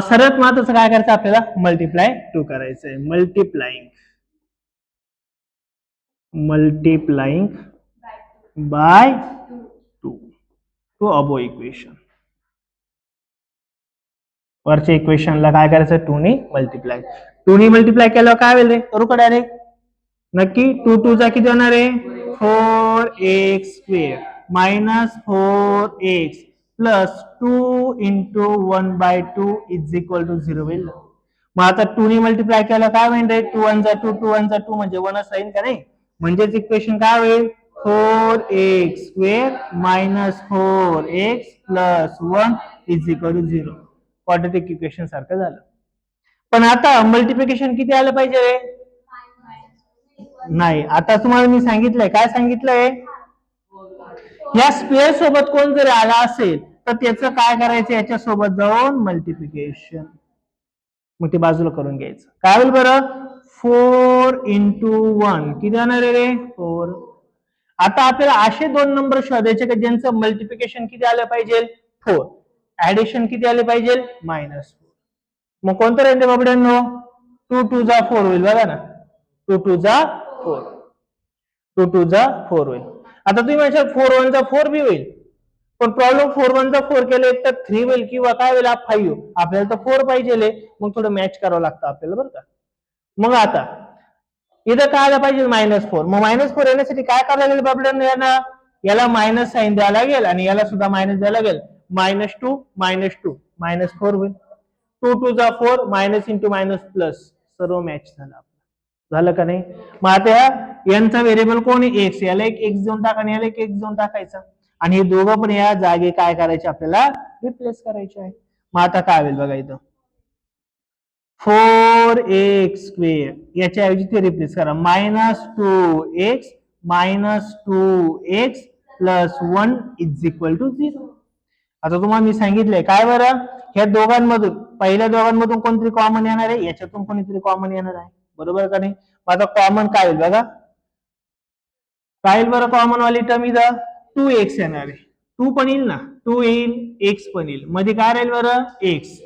सर्वात महत्वाचं काय करायचं, आपल्याला मल्टिप्लाय 2 करायचंय. Multiplying by 2 to above equation. वरच्या इक्वेशनला काय करायचं, 2 ने मल्टिप्लाय. 2 ने मल्टिप्लाय केल्यावर काय होईल रे, करू का डायरेक्ट, नक्की. 2 2 चा किती होणार आहे, 4x square minus 4x plus 2 into 1/2 is equal to 0 होईल. मग आता 2 ने मल्टिप्लाय केलं काय होईल रे, 2 1 जा 2 2 1 जा 2 म्हणजे 1 राहील का नाही. म्हणजेच इक्वेशन काय होईल, 4x square minus 4x plus 1 is equal to 0. Quadratic equation सारखं झालं. पण आता मल्टिप्लिकेशन किती आलं पाहिजे रे, नाही. आता तुम्हाला मी सांगितलंय, काय सांगितलंय, या स्क्वेअर सोबत कोण जरी आला असेल तर त्याचं काय करायचं, याच्या सोबत जाऊन मल्टिप्लिकेशन, मग ते बाजूला करून घ्यायचं. काय होईल बरं, 4 इंटू 1 किती होणार आहे रे, 4. आता आपल्याला असे 2 नंबर शोधायचे की ज्यांचं मल्टिप्लिकेशन किती आलं पाहिजे, 4, ऍडिशन किती आले पाहिजे, -4. मग कोणतं राहील बाबड्यांनो, 2 2 जा 4 होईल बघा ना, 2 2 जा 4, 2 2 जा 4 होईल. आता तुम्ही म्हणशाल 4 1 जा 4 बी होईल, पण प्रॉब्लेम 4 1 जा 4 केले तर 3 होईल किंवा काय होईल 5. आपल्याला तर 4 पाहिजे, मग थोडं मॅच करावं लागतं आपल्याला बरं का. मग आता इथं काय आलं पाहिजे, -4. मग -4 येण्यासाठी काय करायला लागेल बाबड्यांनो, याला मायनस साइन द्यावं लागेल आणि याला सुद्धा मायनस द्यावं लागेल. -2 -2 -4 होईल. 2 2 जा 4 मायनस इंटू मायनस प्लस, सर्व मॅच झालं का नाही. मग आता यांचा व्हेरिएबल कोण आहे, एक्स. याला एक एक्स देऊन टाका आणि याला एक एक्स देऊन टाकायचा आणि हे दोघं पण या जागी काय करायचे, आपल्याला रिप्लेस करायचे आहे. मग आता काय होईल बघा, इथं 4x स्क्वेअर याच्याऐवजी ते रिप्लेस करा, -2x minus 2x plus 1 is equal to 0. आता तुम्हाला मी सांगितलंय काय बरं, ह्या दोघांमधून पहिल्या दोघांमधून कोणतरी कॉमन येणार आहे, याच्यातून कोणीतरी कॉमन येणार आहे, बरोबर का नाही. आता कॉमन काय होईल बघा, काय येईल बरं कॉमन वाली टर्म, इथं 2x येणार आहे. 2 पण येईल ना, 2 येईल, x पण येईल, मध्ये काय राहील बरं, x.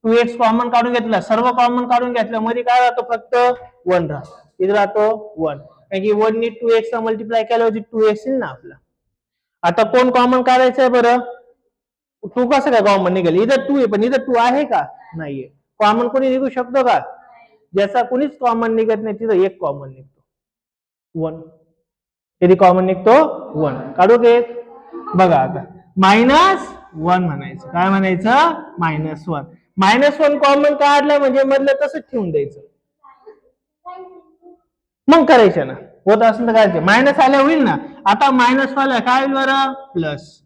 2x कॉमन काढून घेतला, सर्व कॉमन काढून घेतलं, मध्ये काय राहतो, फक्त 1 राहतो, इथे राहतो 1, कारण की 1 ने 2x मल्टिप्लाय केल्यावरती 2x येईल ना आपला. आता कोण कॉमन काढायचं आहे बरं, 2 कसं काय कॉमन निघेल, इथं 2 आहे पण इथं 2 आहे का, नाहीये. कॉमन कोणी निघू शकतो का, ज्याचा कोणीच कॉमन निघत नाही तिथं एक कॉमन निघतो, 1. किती कॉमन निघतो, 1. काढू के, बघा आता -1 म्हणायचं, काय म्हणायचं, -1. -1 कॉमन काढलं म्हणजे मधलं तसंच ठेवून द्यायचं, मग करायचं ना, होत असेल तर करायचं. मायनस आल्या होईल ना, आता मायनस वाल्या काय होईल बरं, प्लस.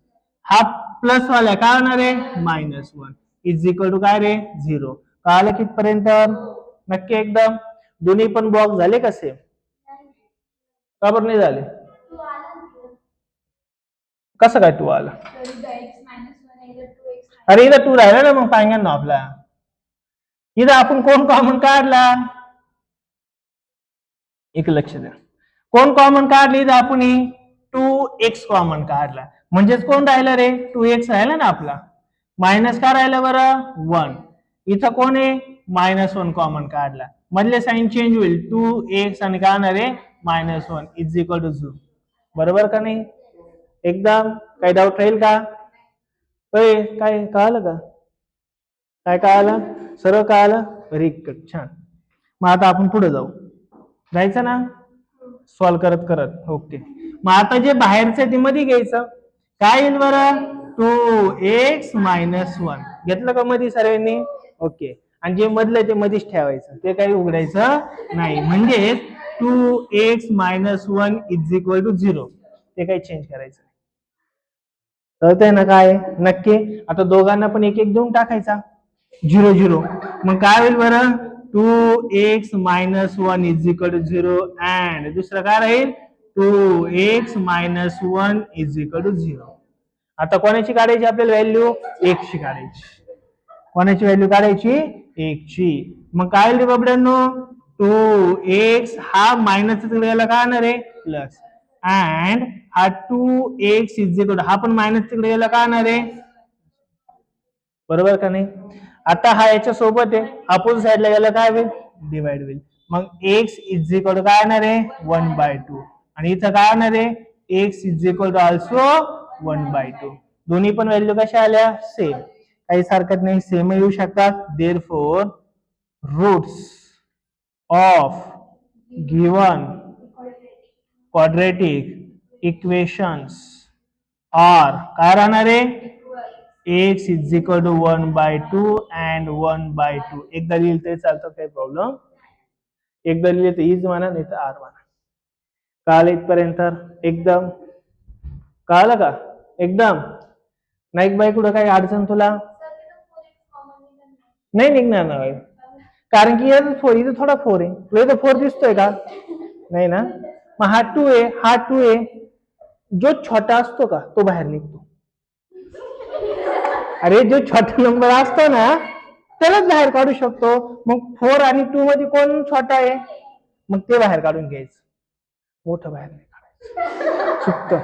हा प्लस वाल्या काय होणार आहे, -1 इज इक्वल टू काय रे, 0. कळालं कितपर्यंत, नक्की एकदम. दोन्ही पण बॉक्स झाले कसे, का बरं नाही झाले, कसं काय 2 आला, अरे इथं 2 राहिला ना, मग पाहिजे ना आपला. इथं आपण कोण कॉमन काढला, एक लक्ष द्या, कोण कॉमन काढली, इथं आपण 2x कॉमन काढला, म्हणजेच कोण राहिलं रे, 2x राहिला ना आपला. मायनस का राहिलं बरं, 1. इथं कोण आहे, -1 कॉमन काढला, मधले साइन चेंज होईल, 2x आणि काय होणार आहे, -1 इज इक्वल टू 0. बरोबर का नाही, एकदम. काही डाऊट राहील का, काय कळालं का, काय कळालं, सर्व कळालं, व्हेरी गुड, छान. मग आता आपण पुढे जायचं ना, सॉल्व करत करत, ओके. मग आता जे बाहेरचं ते मध्ये घ्यायचं, काय येईल बरं, 2x - 1 घेतलं का मध्ये सर्वांनी, ओके. आणि जे मधलं ते मध्येच ठेवायचं, ते काही उघडायचं नाही. म्हणजेच 2x - 1 = 0, ते काही चेंज करायचं नाही. कळतंय ना काय नक्की? आता दोघांना पण एक एक देऊन टाकायचा 0 0, मग काय होईल बरं? 2x - 1 = 0 अँड दुसरं काय राहील? 2x - 1 = 0. आता कोणाची काढायची आपल्याला व्हॅल्यू? 1 ची काढायची. कोणाची व्हॅल्यू काढायची? 1 ची. मग काय होईल बाबड्यांनो? 2x हा मायनस तिकडे गेला काय येणार आहे? प्लस. अँड हा 2x = हा पण मायनस तिकडे गेला काय येणार आहे? बरोबर का नाही? आता हा याच्या सोबत आहे, अपोजिट साइडला गेला काय होईल? डिवाइड होईल. मग x = काय येणार आहे? 1/2. आणि इथं काय येणार आहे? x = also 1/2. दोन्ही पण व्हॅल्यू कशा आल्या? सेम. काही हरकत नाही, सेम येऊ शकतात. Therefore roots of given quadratic equations are काय राहणार आहे? x = 1/2 and 1/2. एकदा लिहिलं तरी चालतं, काही प्रॉब्लेम. एकदा लिहिले तर इज म्हणा, नाही तर आर म्हणा. कळालं इथपर्यंत? एकदम कळालं का? एकदम. नाईक बाई कुठं काही अडचण तुला? नाही निघणार ना बाई, कारण की इथं थोडा 4 आहे. तुला इथं 4 दिसतोय का? नाही ना. मग हा 2 आहे, हा 2 आहे. जो छोटा असतो का तो बाहेर निघतो. अरे जो छोटा नंबर असतो ना त्यालाच बाहेर काढू शकतो. मग 4 आणि 2 मध्ये कोण छोटा आहे? मग ते बाहेर काढून घ्यायचं, मोठं बाहेर नाही काढायचं. चुकतं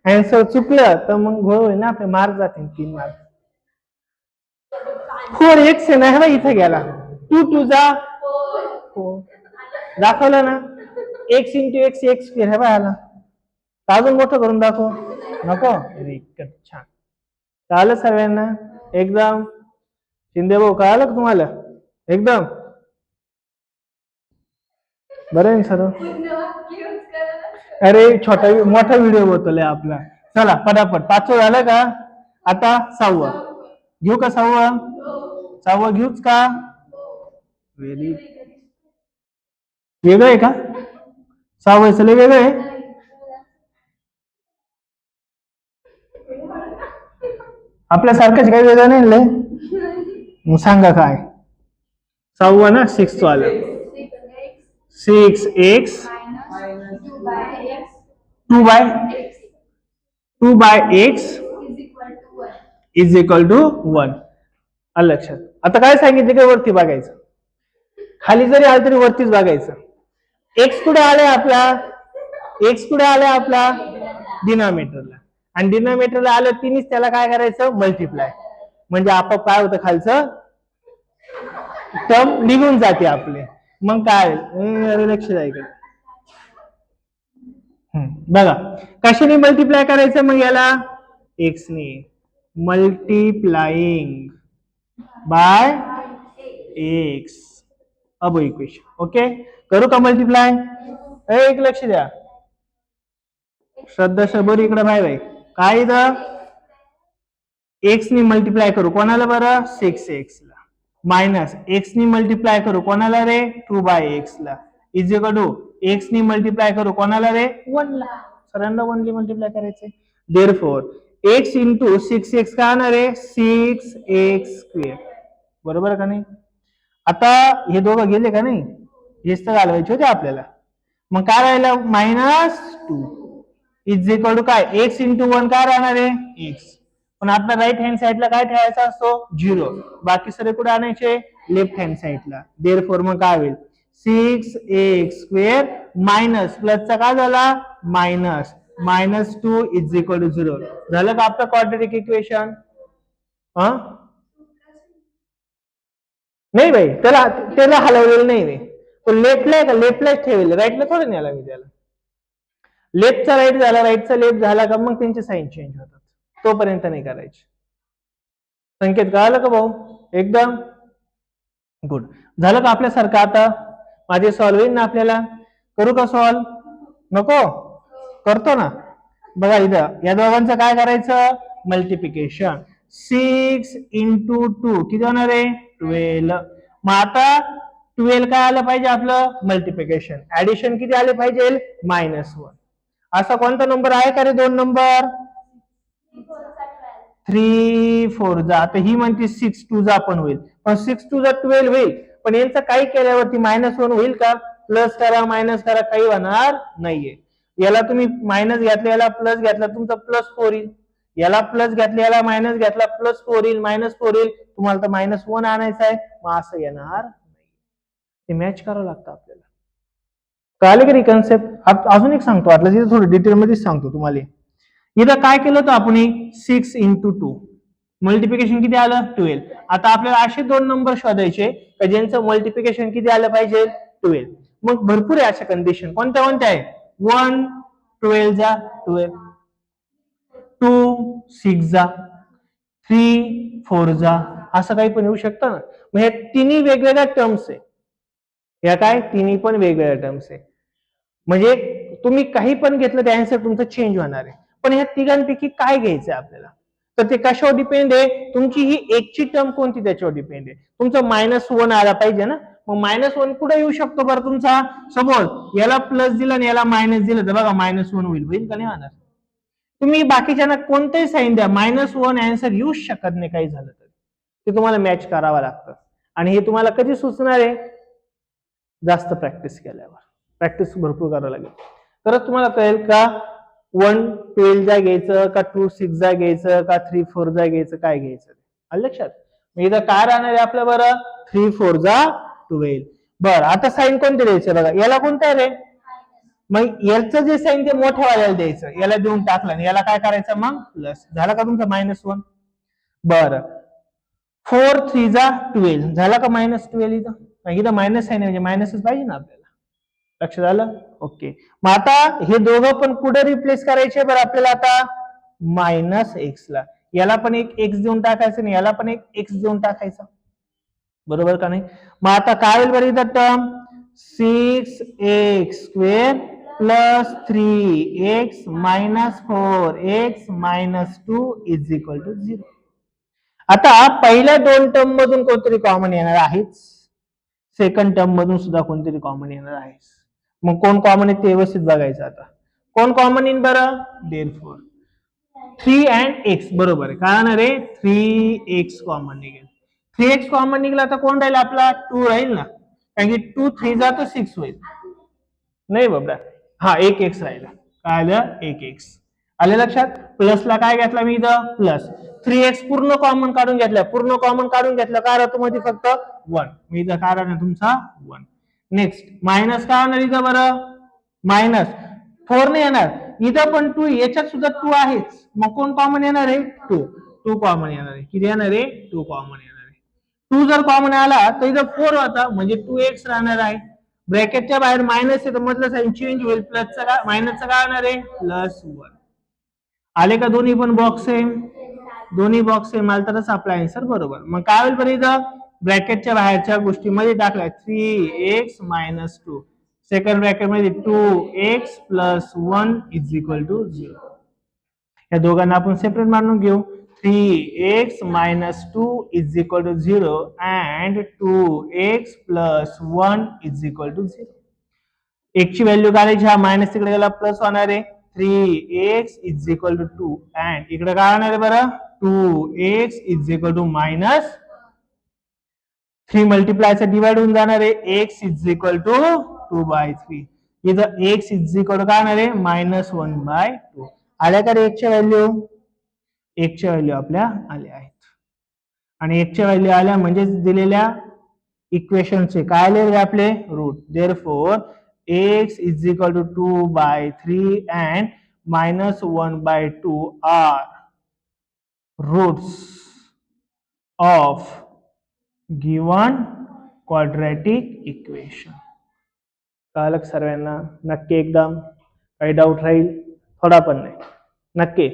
आन्सर चुकलं तर मग होय ना, आपले मार्क जातील 3 मार्क. 4x आहे ना, इथे गेला 2 2 जा 4 दाखवलं ना. x × x x² हे आला. अजून मोठं करून दाखव. नको? छान. कळालं सगळ्यांना? एकदम. शिंदे भाऊ कळालं का तुम्हाला? एकदम बरं आहे सर. अरे छोटा मोठा व्हिडिओ होतोय आपला. चला पटापट. 5वं झालं का? आता 6वं घेऊ का? 6वं घेऊच का? वेगळं आहे का? 6वं चले वेगळं आहे. आपल्यासारखंच काही वेगळं नाही लय. मग सांगा काय? 6वं ना? 6th आलं. 6x 2/x = 1. आलं लक्षात? आता काय सांगितलं की वरती बघायचं, खाली जरी आलं तरी वरतीच बघायचं. एक्स कुठे आलाय आपला? एक्स कुठे आलाय आपला? डिनॉमिनेटरला. आणि डिनॉमिनेटरला आलं तिनेच त्याला काय करायचं? मल्टिप्लाय. म्हणजे आपोआप काय होतं? खालचं टर्म निघून जाते आपले. मग काय लक्ष द्यायचं बघा, कशाने मल्टिप्लाय करायचं? मग याला एक्स ने. मल्टिप्लाइंग बाय एक्स अब इक्वेशन. ओके, करू का मल्टिप्लाय? एक लक्ष द्या, श्रद्धा सबोरी इकडे भाई काय इथं एक्स ने मल्टिप्लाय करू कोणाला बरं? 6x ला. मायनस एक्स ने मल्टिप्लाय करू कोणाला रे? 2/x ला. इज इक्वल टू एक्स ने मल्टिप्लाय करू कोणाला रे? 1 ला. सरांना 1 ने मल्टिप्लाय करायचे. देअरफॉर x × 6x काय होणार आहे? 6x². बरोबर का नाही? आता हे दोघं गेले का नाही? हेच तर घालवायचे होते आपल्याला. मग काय राहिलं? -2 इज इक्वल टू काय? x × 1 काय राहणार आहे? x. पण आपल्या राईट हँड साइडला काय ठेवायचा असतो? 0. बाकी सगळे कुठे आणायचे? लेफ्ट हँड साइडला. देअरफॉर मग काय होईल? 6x² मायनस प्लसचा काय झाला? Minus -2 is equal to 0. झालं का आपलं क्वाड्रेटिक इक्वेशन? नाही भाई, त्याला हलवलेलं नाही. तो लेफ्टला आहे का? लेफ्टलाच ठेवले, राईटला थोडं नेला मी त्याला. लेफ्टचा राईट झाला, राईटचा लेफ्ट झाला का मग त्यांचे साईन चेंज होतात. तोपर्यंत नाही करायचे. संकेत कळालं का भाऊ? एकदम गुड. झालं का आपल्यासारखं? आता माझे सॉल्व्हिंग ना आपल्याला. करू का सॉल्व? नको? करतो ना. बघा इथं या दोघांचं काय करायचं? मल्टिप्लिकेशन. 6 × 2 किती होणार आहे? 12. मग आता 12 काय आलं पाहिजे आपलं मल्टिप्लिकेशन, ऍडिशन किती आले पाहिजे -1. असा कोणता नंबर आहे का रे 2 नंबर 3 4 जा. आता ही म्हणते 6 2 जा पण होईल, पण 6 2 जा 12 होईल, पण यांचं काही केल्यावरती -1 होईल का? प्लस करा मायनस करा काही होणार नाहीये. याला तुम्ही मायनस घेतला याला प्लस घेतला तुमचा +4 येईल, याला प्लस घेतला याला मायनस घेतला +4 येईल, -4 येईल. तुम्हाला तर -1 आणायचं आहे, मग असं येणार नाही. ते मॅच करावं लागतं आपल्याला. कळाले की कन्सेप्ट? अजून एक सांगतो, आता तिथे थोडं डिटेल मध्ये सांगतो तुम्हाला. इथं काय केलं होतं आपण 6 × 2 मल्टिप्लिकेशन किती आलं 12. आता आपल्याला असे 2 नंबर शोधायचे का ज्यांचं मल्टिप्लिकेशन किती आलं पाहिजे 12. मग भरपूर आहे अशा कंडिशन. कोणत्या कोणत्या आहे? 1 12 जा 12, 2 6 जा, 3 4 जा, असं काही पण येऊ शकतं ना. मग हे तिन्ही वेगवेगळ्या टर्म्स आहे, या काय तिन्ही पण वेगवेगळ्या टर्म्स आहे. म्हणजे तुम्ही काही पण घेतलं ते आन्सर तुमचं चेंज होणार आहे. पण ह्या तिघांपैकी काय घ्यायचं आपल्याला, तर ते कशावर डिपेंड आहे? तुमची ही एकची टर्म कोणती त्याच्यावर डिपेंड आहे. तुमचं -1 आला पाहिजे ना, मग -1 कुठे येऊ शकतो बरं तुमचा? सपोज याला प्लस दिलं आणि याला मायनस दिलं तर बघा -1 होईल का नाही होणार? तुम्ही बाकीच्यांना कोणतेही साईन द्या, -1 आन्सर येऊच शकत नाही काही झालं तरी. ते तुम्हाला मॅच करावं लागतं. आणि हे तुम्हाला कधी सुचणार आहे? जास्त प्रॅक्टिस केल्यावर. प्रॅक्टिस भरपूर करावं लागेल तरच तुम्हाला कळेल का 1 12 जा घ्यायचं का 2 6 जा घ्यायचं का 3 4 जा घ्यायचं, काय घ्यायचं. आलं लक्षात? मग इथं काय राहणार आहे आपलं बरं 3 4 जा 12. बरं आता साईन कोणते द्यायचे बघा, याला कोणतं आहे रे? मग याचं जे साईन ते मोठ्या वाल्याला द्यायचं, याला देऊन टाकलं आणि याला काय करायचं मग प्लस. झाला का तुमचा -1? बरं 4 3 जा 12 झाला का -12 इथं? इथं मायनस आहे ना, म्हणजे मायनसच पाहिजे ना आपल्याला. लक्षात आलं? ओके. मग आता हे दोघं पण कुठे रिप्लेस करायचे बरं आपल्याला आता -x ला. याला पण एक x देऊन टाकायचं आणि याला पण एक x देऊन टाकायचा, बरोबर का नाही? मग आता काय होईल बरं इथं टर्म 6x² + 3x - 4x - 2 = 0. आता पहिल्या 2 टर्म मधून कोणतरी कॉमन येणार आहेच, सेकंड टर्म मधून सुद्धा कोणतरी कॉमन येणार आहे. मग कोण कॉमन आहे ते व्यवस्थित बघायचं. आता कोण कॉमन येईल बरं? देअरफॉर 3 and x बरोबर आहे, कारण अरे 3x कॉमन निघेल. 3x कॉमन निघाला तर कोण राहील आपला 2 राहील ना, कारण की 2 3 जा तर 6 होईल. नाही बाबा, हा एक x राहिला. काय आलं? एक x आले लक्षात? प्लसला काय घेतला मी इथं प्लस 3x पूर्ण कॉमन काढून घेतला, पूर्ण कॉमन काढून घेतलं काय राहतो मध्ये फक्त 1. मी इथं काय राहणार तुमचा 1. नेक्स्ट मायनस काय होणार इथं बरं? -4 नाही येणार इथं, पण 2 याच्यात सुद्धा 2 आहेच, मग कोण कॉमन येणार आहे? 2 कॉमन येणार आहे. किती येणार आहे? 2 कॉमन येणार आहे. 2 जर कॉमन आला तर इथं 4 होता, म्हणजे 2x राहणार आहे. ब्रॅकेटच्या बाहेर मायनस आहे तर मधलं साईन चेंज होईल, प्लसचा काय मायनसचा काय होणार आहे? +1. आले का दोन्ही पण बॉक्स आहे? दोन्ही बॉक्स आहे, मला तरच आपला आन्सर बरोबर. मग काय होईल बरं इथं? ब्रॅकेटच्या बाहेरच्या गोष्टीमध्ये टाकल्या 3x - 2, सेकंड ब्रॅकेट मध्ये 2x + 1 = 0. या दोघांना आपण सेपरेट मानून घेऊ. 3x - 2 = 0 and 2x + 1 = 0. x ची व्हॅल्यू काढायची, हा मायनस तिकडे गेला प्लस होणार आहे. 3x = 2 and इकडे काय होणार आहे बरं? 2x = -3 मल्टिप्लायचा डिवाइड होऊन जाणार आहे. x = 2/3. इथं x = काय होणार आहे? -1/2. आल्या का रे x च्या व्हॅल्यू? x च्या व्हॅल्यू आपल्या आल्या आहेत. आणि x च्या व्हॅल्यू आल्या म्हणजे दिलेल्या इक्वेशनचे काय आले आपले route. Therefore x = 2/3 and -1/2 are roots of given quadratic equation. कळलं सर्वांना? नक्की एकदम? काही डाऊट राहील? थोडा पण नाही, नक्की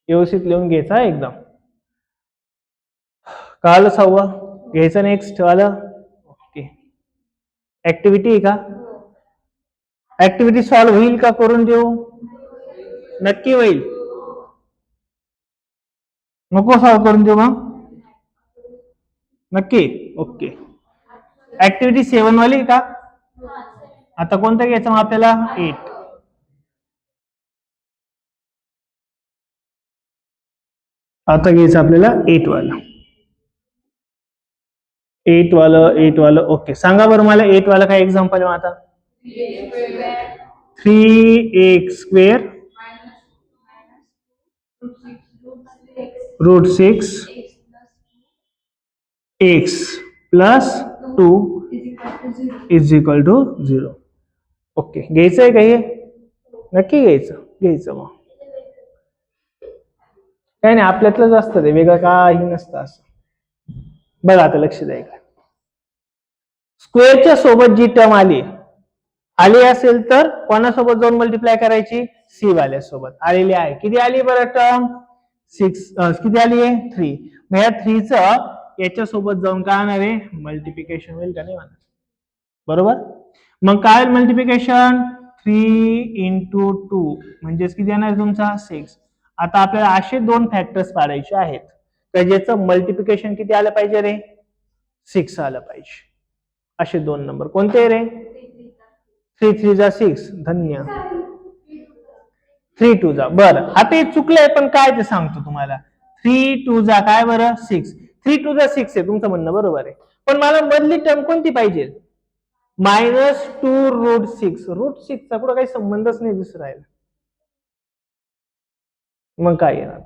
व्यवस्थित लिहून घ्यायचा एकदम. कळलं? 6 घ्यायचं. नेक्स्ट आलं. ओके, ऍक्टिव्हिटी आहे का? ऍक्टिव्हिटी सॉल्व्ह होईल का? करून देऊ? नक्की होईल? नको सॉल्व्ह करून देऊ मग? नक्की ओके. ऍक्टिव्हिटी 7 वाली का? आता कोणतं घ्यायचं मग आपल्याला? 8. आता घ्यायचं आपल्याला 8 वाला. 8 वालं ओके. सांगा बरं मला 8 वाला काय एक्झाम्पल आहे आता? 3x² √6 x plus 2 is equal to 0. Okay. घ्यायचंय का हे? नक्की घ्यायचं मग. काही नाही, आपल्यातलंच असतं ते, वेगळं काही नसतं असं. बघा आता लक्ष द्यायला. स्क्वेअरच्या सोबत जी टर्म आली असेल तर कोणासोबत जाऊन मल्टिप्लाय करायची? सी वाल्यासोबत. आलेली आहे. किती आली बरं टर्म? 6. किती आली आहे? 3. मग या 3चं याच्यासोबत जाऊन काय होणार आहे? मल्टिप्लिकेशन होईल का नाही म्हणा? बरोबर. मग काय मल्टिप्लिकेशन? 3 into 2 म्हणजेच किती येणार तुमचा? 6. आता आपल्याला असे दोन फॅक्टर्स पाडायचे आहेत तर ज्याचं मल्टिप्लिकेशन किती आलं पाहिजे रे? 6 आलं पाहिजे. असे दोन नंबर कोणते रे? 3 3 जा 6. धन्य. 3 2 जा. बरं, आता हे चुकलंय पण काय ते सांगतो तुम्हाला. 3 2 जा काय बरं? 6. 3 2 जा 6 आहे तुमचं म्हणणं, बरोबर आहे. पण मला मधली टर्म कोणती पाहिजे? -2 √6. √6चा कुठं काही संबंधच नाही दुसरा आहे. मग काय येणार?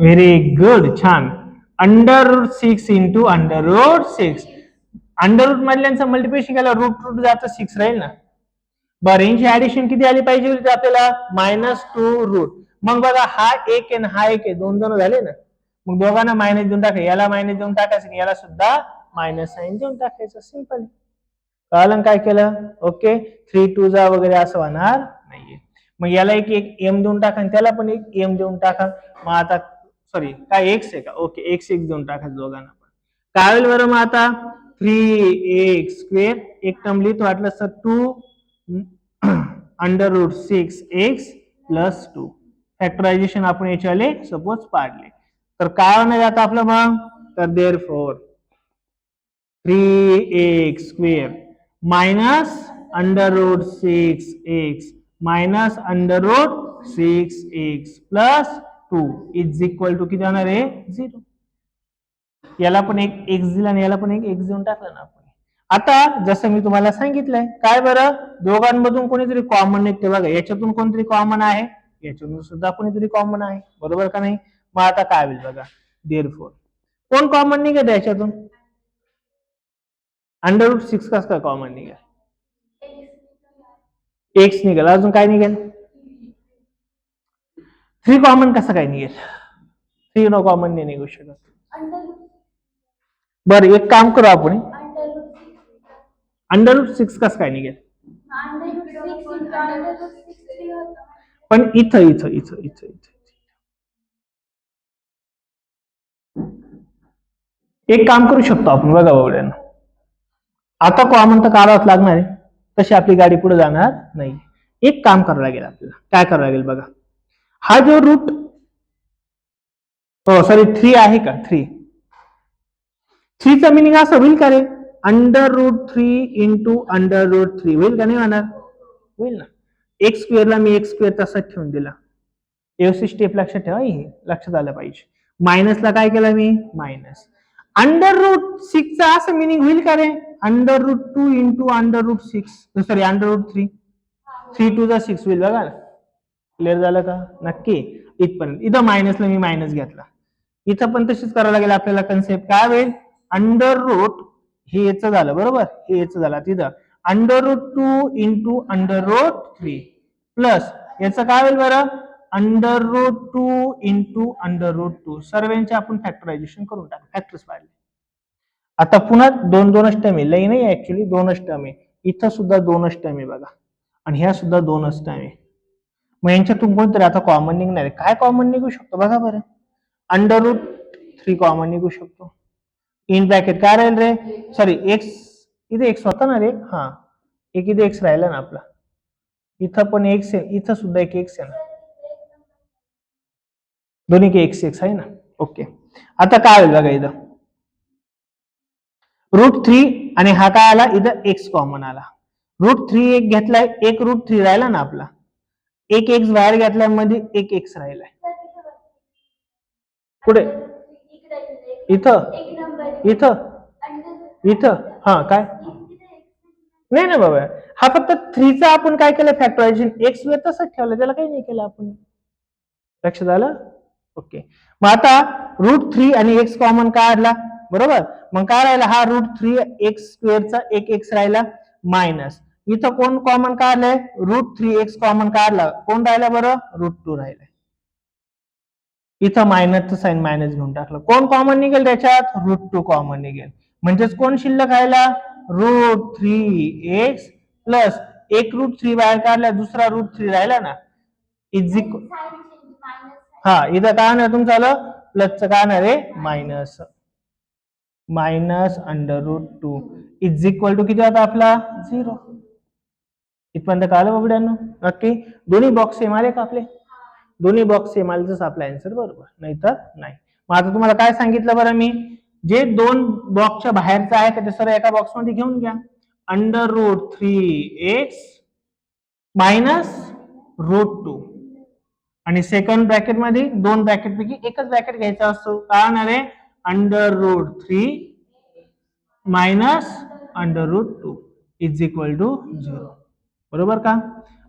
व्हेरी गुड, छान. √6 into √6. अंडर रूट मधल्यांचं मल्टिप्लिकेशन केलं रूट जातं 6 राहील ना. बरं, यांची ऍडिशन किती आली पाहिजे आपल्याला? -2 √ मग बघा, हा एक आहे हा एक आहे, दोन झाले ना. मग दोघांना मायनस देऊन टाकायचं, याला मायनस देऊन टाकायचं, याला सुद्धा मायनस साइन देऊन टाकायचं. सिंपल. कळलं काय केलं? ओके. 3 2 जा वगैरे असं होणार नाहीये. मग याला एक एम देऊन टाका आणि त्याला पण एक एम देऊन टाका. मग आता सॉरी काय एक्स आहे का? ओके, एक्स देऊन टाका दोघांना पण. काय होईल बरं मग आता? 3x². एक टर्म लिहितो वाटलं तर 2 √6x प्लस 2. फॅक्टरायझेशन आपण याच्यावाले सपोज पाडले तर काय होणार आता आपलं मग? तर therefore 3x² minus √6x minus √6x plus 2 is equal to किती होणार आहे? 0. याला पण एक एक्स दिला आणि याला पण एक एक्स देऊन टाकला ना आपण. आता जसं मी तुम्हाला सांगितलंय, काय बरं, दोघांमधून कोणीतरी कॉमन निघते बघा. याच्यातून कोणतरी कॉमन आहे, याच्यातून सुद्धा कोणीतरी कॉमन आहे, बरोबर का नाही? मग आता काय होईल बघा. देअरफॉर कोण कॉमन निघत याच्यातून? √6 कसं काय कॉमन निघेल? एक्स निघेल. अजून काय निघेल? 3 कॉमन कसं काय निघेल? 3 नो कॉमन नाही निघू शकत. बरं, एक काम करू आपण. √6 कसं काय निघेल? पण इथं इथं इथं इथं इथं एक काम करू शकतो आपण बघा बावड्यांना. आता कॉमन तर काढावंच लागणार आहे, तशी आपली गाडी पुढे जाणार नाही. एक काम करावं लागेल आपल्याला. काय करावं लागेल बघा. हा जो रूट सॉरी 3 आहे का? 3 चा मिनिंग असं होईल का रे? √3 into √3 होईल का नाही होणार? होईल ना. x² ला मी x² तसाच ठेवून दिला. व्यवस्थित स्टेप लक्षात ठेवा, हे लक्षात आलं पाहिजे. मायनसला काय केलं मी? मायनस. √6 चा असं मिनिंग होईल का रे? √2 into √6 सॉरी √3. 3 2 जा 6 होईल बघा. क्लिअर झालं का? नक्की. इथपर्यंत. इथं मायनसला मी मायनस घेतला. इथं पण तशीच करावं लागेल आपल्याला कन्सेप्ट. काय होईल? √ हे याचं झालं बरोबर, हे याचं झालं. तिथं √2 into √3 प्लस याचं काय होईल बरं? √2 into √2. सर्वांचे आपण फॅक्टरायझेशन करून टाकू. फॅक्टर्स पाहिले. आता पुन्हा दोनच टर्म आहे, लई नाही ऍक्च्युली, दोनच टर्म आहे. इथं सुद्धा दोनच टर्म आहे बघा, आणि ह्या सुद्धा दोनच टर्म आहे. मग यांच्यातून कोणतरी आता कॉमन निघणार आहे. काय कॉमन निघू शकतो बघा बरं? √3 कॉमन निघू शकतो. इन ब्रॅकेट काय राहील रे? सॉरी एक्स, इथे एक्स होता ना रे. हा, एक इथे एक्स राहिला ना आपला. इथं पण एक्स आहे, इथं सुद्धा एक एक्स आहे ना. दोन्ही के एक्स एक्स आहे ना. ओके, आता काय होईल बघा इथं √3 आणि हा काय आला इथं एक्स कॉमन आला. √3 एक घेतलाय, एक √3 राहिला ना आपला, एक एक्स बाहेर घेतलाय मध्ये एक एक्स राहिलाय. पुढे इथं इथं इथं हा काय नाही ना बाबा, हा फक्त 3चा आपण काय केलं फॅक्टरायझेशन एक्स वे तसंच ठेवलं, त्याला काही नाही केलं आपण. लक्षात आलं. ओके, मग आता √3 आणि एक्स कॉमन काढला बरोबर, मग काय राहिला हा √3 एक्स स्क्वेअरचा एक एक्स राहिला मायनस इथं कोण कॉमन काढलंय √3 एक्स कॉमन काढला, कोण राहिला बरं √2 राहिलाय. इथं मायनसचं साइन मायनस घेऊन टाकलं, कोण कॉमन निघेल त्याच्यात √2 कॉमन निघेल, म्हणजेच कोण शिल्लक राहिला √3 एक्स प्लस एक √3 बाहेर काढला, दुसरा √3 राहिला ना इज इक्वल, हा इथं काय होणार तुमचं आलं प्लसचं काय होणार आहे minus, minus √2 is equal to किती होता आपला 0. इथपर्यंत कळलं बाबड्यांनो नक्की. दोन्ही बॉक्स सेम आले का आपले, दोन्ही बॉक्स सेम आले तर आपला आन्सर बरोबर, नाही तर नाही. मग आता तुम्हाला काय सांगितलं बरं मी, जे दोन बॉक्सच्या बाहेरचं आहे ते सर्व एका बॉक्स मध्ये घेऊन घ्या. √3 एक्स मायनस √2 आणि सेकंड ब्रॅकेट मध्ये दोन ब्रॅकेट पैकी एकच ब्रॅकेट घ्यायचा असतो, काय होणार आहे √3 मायनस √2 इज इक्वल टू 0. बरोबर का.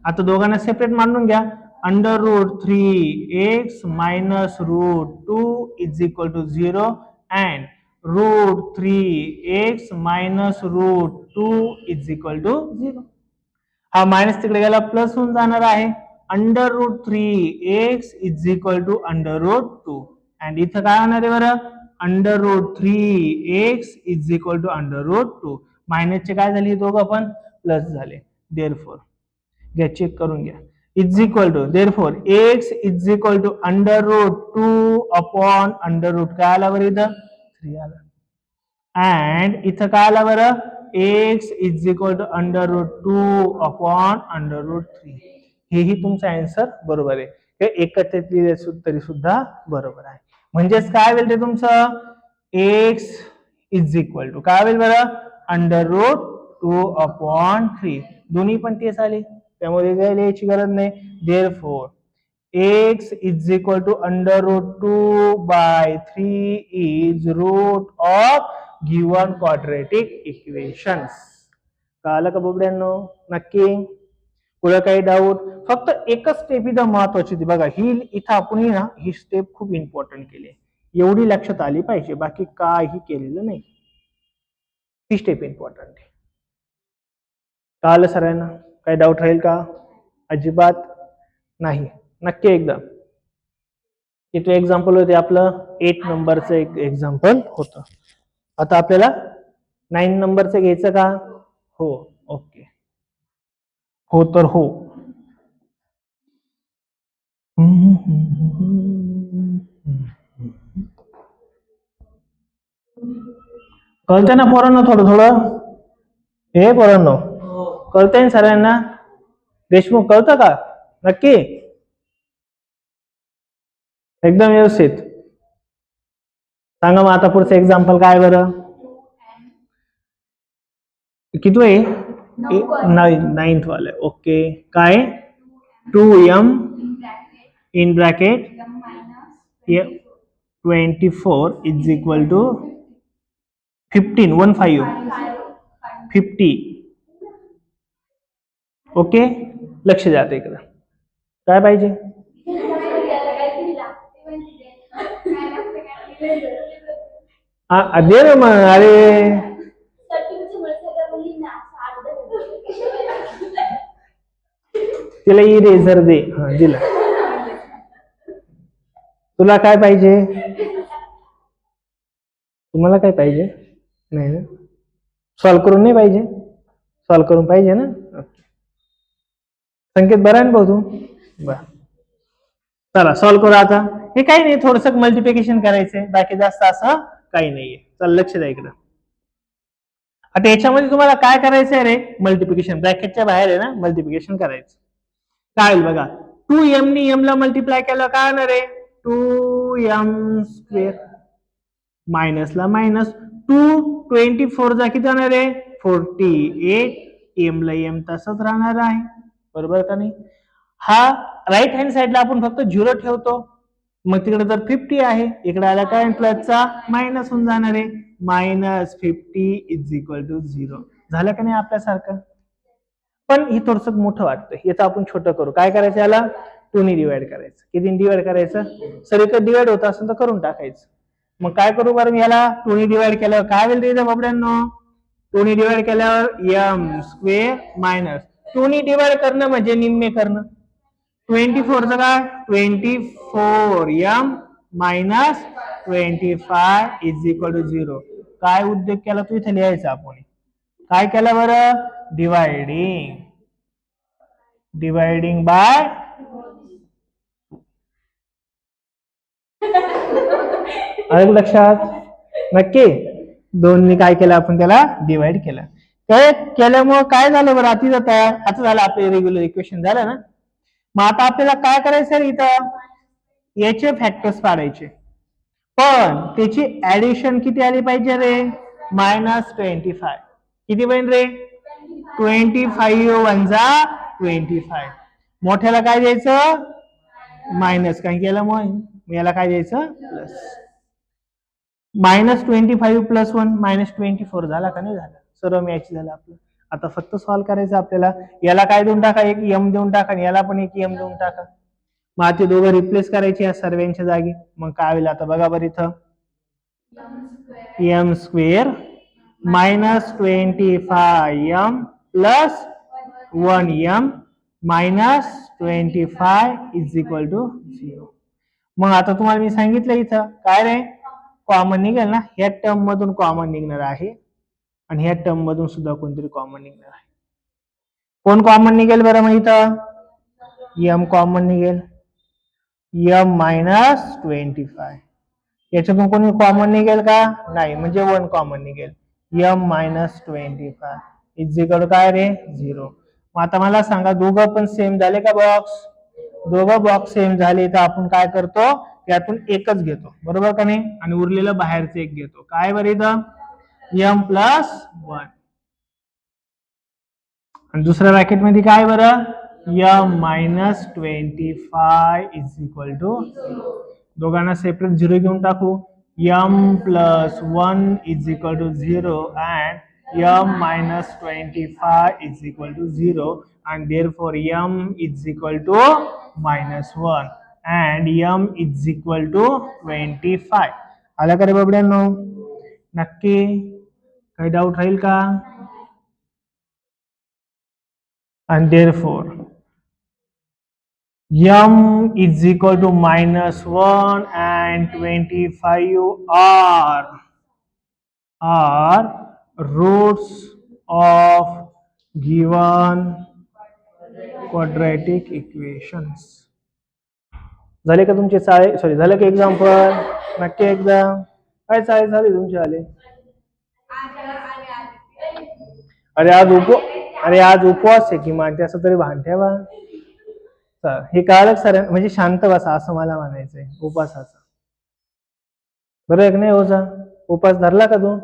आता दोघांना सेपरेट मांडून घ्या, √3 x minus √2 is equal to 0 and √3 x minus √2 is equal to 0. हा मायनस तिकडे गेला प्लस होऊन जाणार आहे, √3 x is equal to √2 and इथं काय होणार आहे बरं √3 एक्स इज इक्वल टू √2. मायनसचे काय झाले दोघं पण प्लस झाले, देअरफॉर घ्या चेक करून घ्या is equal to therefore x is equal to √2 upon √, काय आला बरं इथं 3 आला, अँड इथं काय आला बरं x is equal to √2 upon √3. हेही तुमचं आन्सर बरोबर आहे, हे एकत्रित लिहिले तरी सुद्धा बरोबर आहे. म्हणजेच काय होईल ते तुमचं एक्स इज इक्वल टू काय होईल बरं √2 अपॉन 3, दोन्ही पण तेच आले त्यामुळे काय लिहायची गरज नाही. Therefore x is equal to √2 by 3 is root of given quadratic equations. कळलं का बोबड्यांनो नक्की. पुढे काही डाऊट, फक्त एकच स्टेप इथं महत्वाची होती बघा, ही इथं आपण ना ही स्टेप खूप इम्पॉर्टंट केली, एवढी लक्षात आली पाहिजे, बाकी काही केलेलं नाही, ही स्टेप इम्पॉर्टंट आहे. कळलं सरांना, काही डाऊट राहील का. अजिबात नाही, नक्की एकदा. इथे एक्झाम्पल होते आपलं 8 नंबरचं एक एक्झाम्पल होतं. आता आपल्याला 9 नंबरचं घ्यायचं का. हो ओके, हो तर हो. कळतंय ना पोरांनो थोडं थोडं, हे पोरांनो कळतंय सरांना. देशमुख कळतं का नक्की एकदम व्यवस्थित. सांगा मग आता पुढचं एक्झाम्पल काय बरं, किती आहे 9th वाले. ओके, काय 2m in bracket 24 is equal to 15 50. Okay, लक्ष द्या आता इकडं काय पाहिजे. दे ना मग, अरे तिला इरेझर दे. हा दिला. तुला काय पाहिजे, तुम्हाला काय पाहिजे नाही ना, सॉल्व करून नाही पाहिजे, सॉल्व करून पाहिजे ना. संकेत बरा आहे ना भाऊ तू, बर चला सॉल्व करू आता. हे काही नाही, थोडस मल्टिप्लिकेशन करायचंय, बाकी जास्त असं काही नाहीये. चल लक्ष द्या इकडं. आता याच्यामध्ये तुम्हाला काय करायचंय रे, मल्टिप्लिकेशन ब्रॅकेटच्या बाहेर आहे ना मल्टिप्लिकेशन करायचं. काय होईल बघा, 2m नी m ला मल्टिप्लाय केलं काय होणार आहे 2m², मायनसला मायनस 2, 24 जा किती जाणार आहे 48, एम ला एम तसंच राहणार आहे, बरोबर का नाही. हा राईट हँड साइडला आपण फक्त 0 ठेवतो, मग तिकडे जर 50 आहे, इकडे आला काय प्लसचा मायनस होऊन जाणार आहे, -50 = 0. झालं का नाही आपल्यासारखं. पण हे थोडस मोठं वाटतं, याचं आपण छोटं करू. काय करायचं, याला 2 ने डिवाइड करायचं. किती डिवाइड करायचं, सगळीकडे डिवाइड होत असेल तर करून टाकायचं. मग काय करू बरं, याला 2 ने डिवाइड केल्यावर काय होईल रे बाबड्यांनो, 2 ने डिवाइड केल्यावर m² मायनस 2 ने डिवाइड करणं म्हणजे निम्मे करणं. 24 चं काय 24m मायनस 25 = 0. काय उद्योग केला तो इथे लिहायचा आपण. काय केलं बरं, डिवायडिंग बाय आलं लक्षात, नक्की 2 ने काय केलं आपण, त्याला डिवाइड केलं. काय केल्यामुळे काय झालं बरं, आता झालं आपले रेग्युलर इक्वेशन झालं ना. मग आता आपल्याला काय करायचं इथं, याचे फॅक्टर्स काढायचे, पण त्याची ऍडिशन किती आली पाहिजे रे, -25. किती बन रे 25 वजा 25. मोठ्याला काय द्यायचं मायनस, काय केलं मग याला काय द्यायचं प्लस. -25 + 1 -24 झाला का नाही झाला, सर्व मॅच झालं आपलं. आता फक्त सॉल्व्ह करायचं आपल्याला. याला काय देऊन टाका, एक m देऊन टाका, आणि याला पण एक m देऊन टाका. मग ते दोघं रिप्लेस करायचे या सर्वांच्या जागी. मग काय होईल आता बघा बरं, इथं m² -25m + 1m -25 = 0. मग आता तुम्हाला मी सांगितलं इथं काय रे, कॉमन निघेल ना, ह्या टर्म मधून कॉमन निघणार आहे, आणि ह्या टर्म मधून सुद्धा कोणतरी कॉमन निघणार आहे. कोण कॉमन निघेल बरं, मग इथं m कॉमन निघेल, m - 25. याच्यातून कोणी कॉमन निघेल का, नाही, म्हणजे 1 कॉमन निघेल, m - 25 = काय रे 0. मग आता मला सांगा, दोघं पण सेम झाले का बॉक्स, दोघं बॉक्स सेम झाले तर आपण काय करतो, त्यातून एकच घेतो, बरोबर का नाही, आणि उरलेलं बाहेरचं एक घेतो. काय बरं इथं m + 1, आणि दुसऱ्या ब्रॅकेट मध्ये काय बरं m - 25 = 0. दोघांना सेपरेट 0 घेऊन टाकू, m + 1 = 0 and m - 25 = 0, and therefore m = -1 and m = 25. आला का रे बाबड्यांनो, नक्की काही डाऊट राहील का. And therefore m is equal to -1 and 25 are roots of given quadratic equations. झाले का तुमचे चाळे, सॉरी झालं का एक्झाम्पल, नक्की एकदा काय चाळे झाले तुमचे आले. अरे आज उपवास आहे किमान त्याचं तरी भान ठेवा. हे कळलं सर, म्हणजे शांत बसा असं मला म्हणायचंय उपासाचं, बरं एक नाही ओझा, उपास धरला का तू,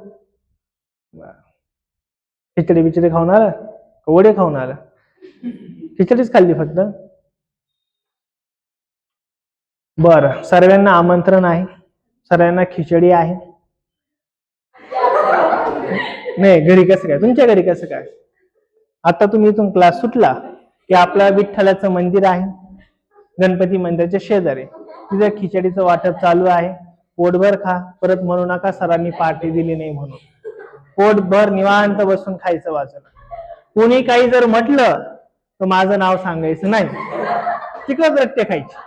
खिचडी बिचडी खाऊन आला का वडे खाऊन आला, खिचडीच खाल्ली फक्त. बरं, सर्वांना आमंत्रण आहे, सर्वांना खिचडी आहे. नाही घरी कसं काय, तुमच्या घरी कसं काय, आता तुम्ही इथून क्लास सुटला की आपलं विठ्ठलाचं मंदिर आहे, गणपती मंदिराच्या शेजारी, तिथे खिचडीचं वाटप चालू आहे. पोटभर खा, परत म्हणू नका सरांनी पार्टी दिली नाही म्हणून. पोटभर निवांत बसून खायचं वाचन. कोणी काही जर म्हटलं तर माझं नाव सांगायचं नाही, तिकडं रट्टे खायचे.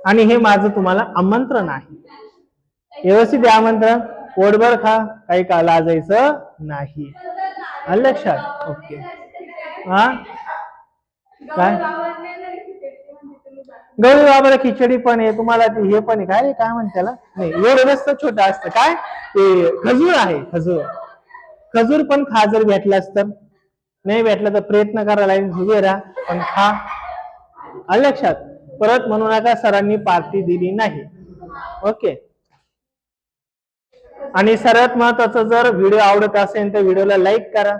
आणि हे माझं तुम्हाला आमंत्रण आहे, व्यवस्थित आमंत्रण, पोटभर खा, काही का लाजायचं नाही, लक्षात. ओके, हा काय गौरी बाबाला खिचडी पण आहे, तुम्हाला हे पण आहे, काय काय म्हणते त्याला, नाही एवढं नसतं, छोटं असतं, काय ते खजूर आहे, खजूर पण खा, जर भेटलास तर, नाही भेटलं तर प्रयत्न करायला उभे राहा, पण खा, लक्षात. परत म्हणू नका सरांनी पार्टी दिली नाही. ओके. आणि सर्वात महत्वाचं, जर व्हिडिओ आवडत असेल तर व्हिडिओला लाईक करा,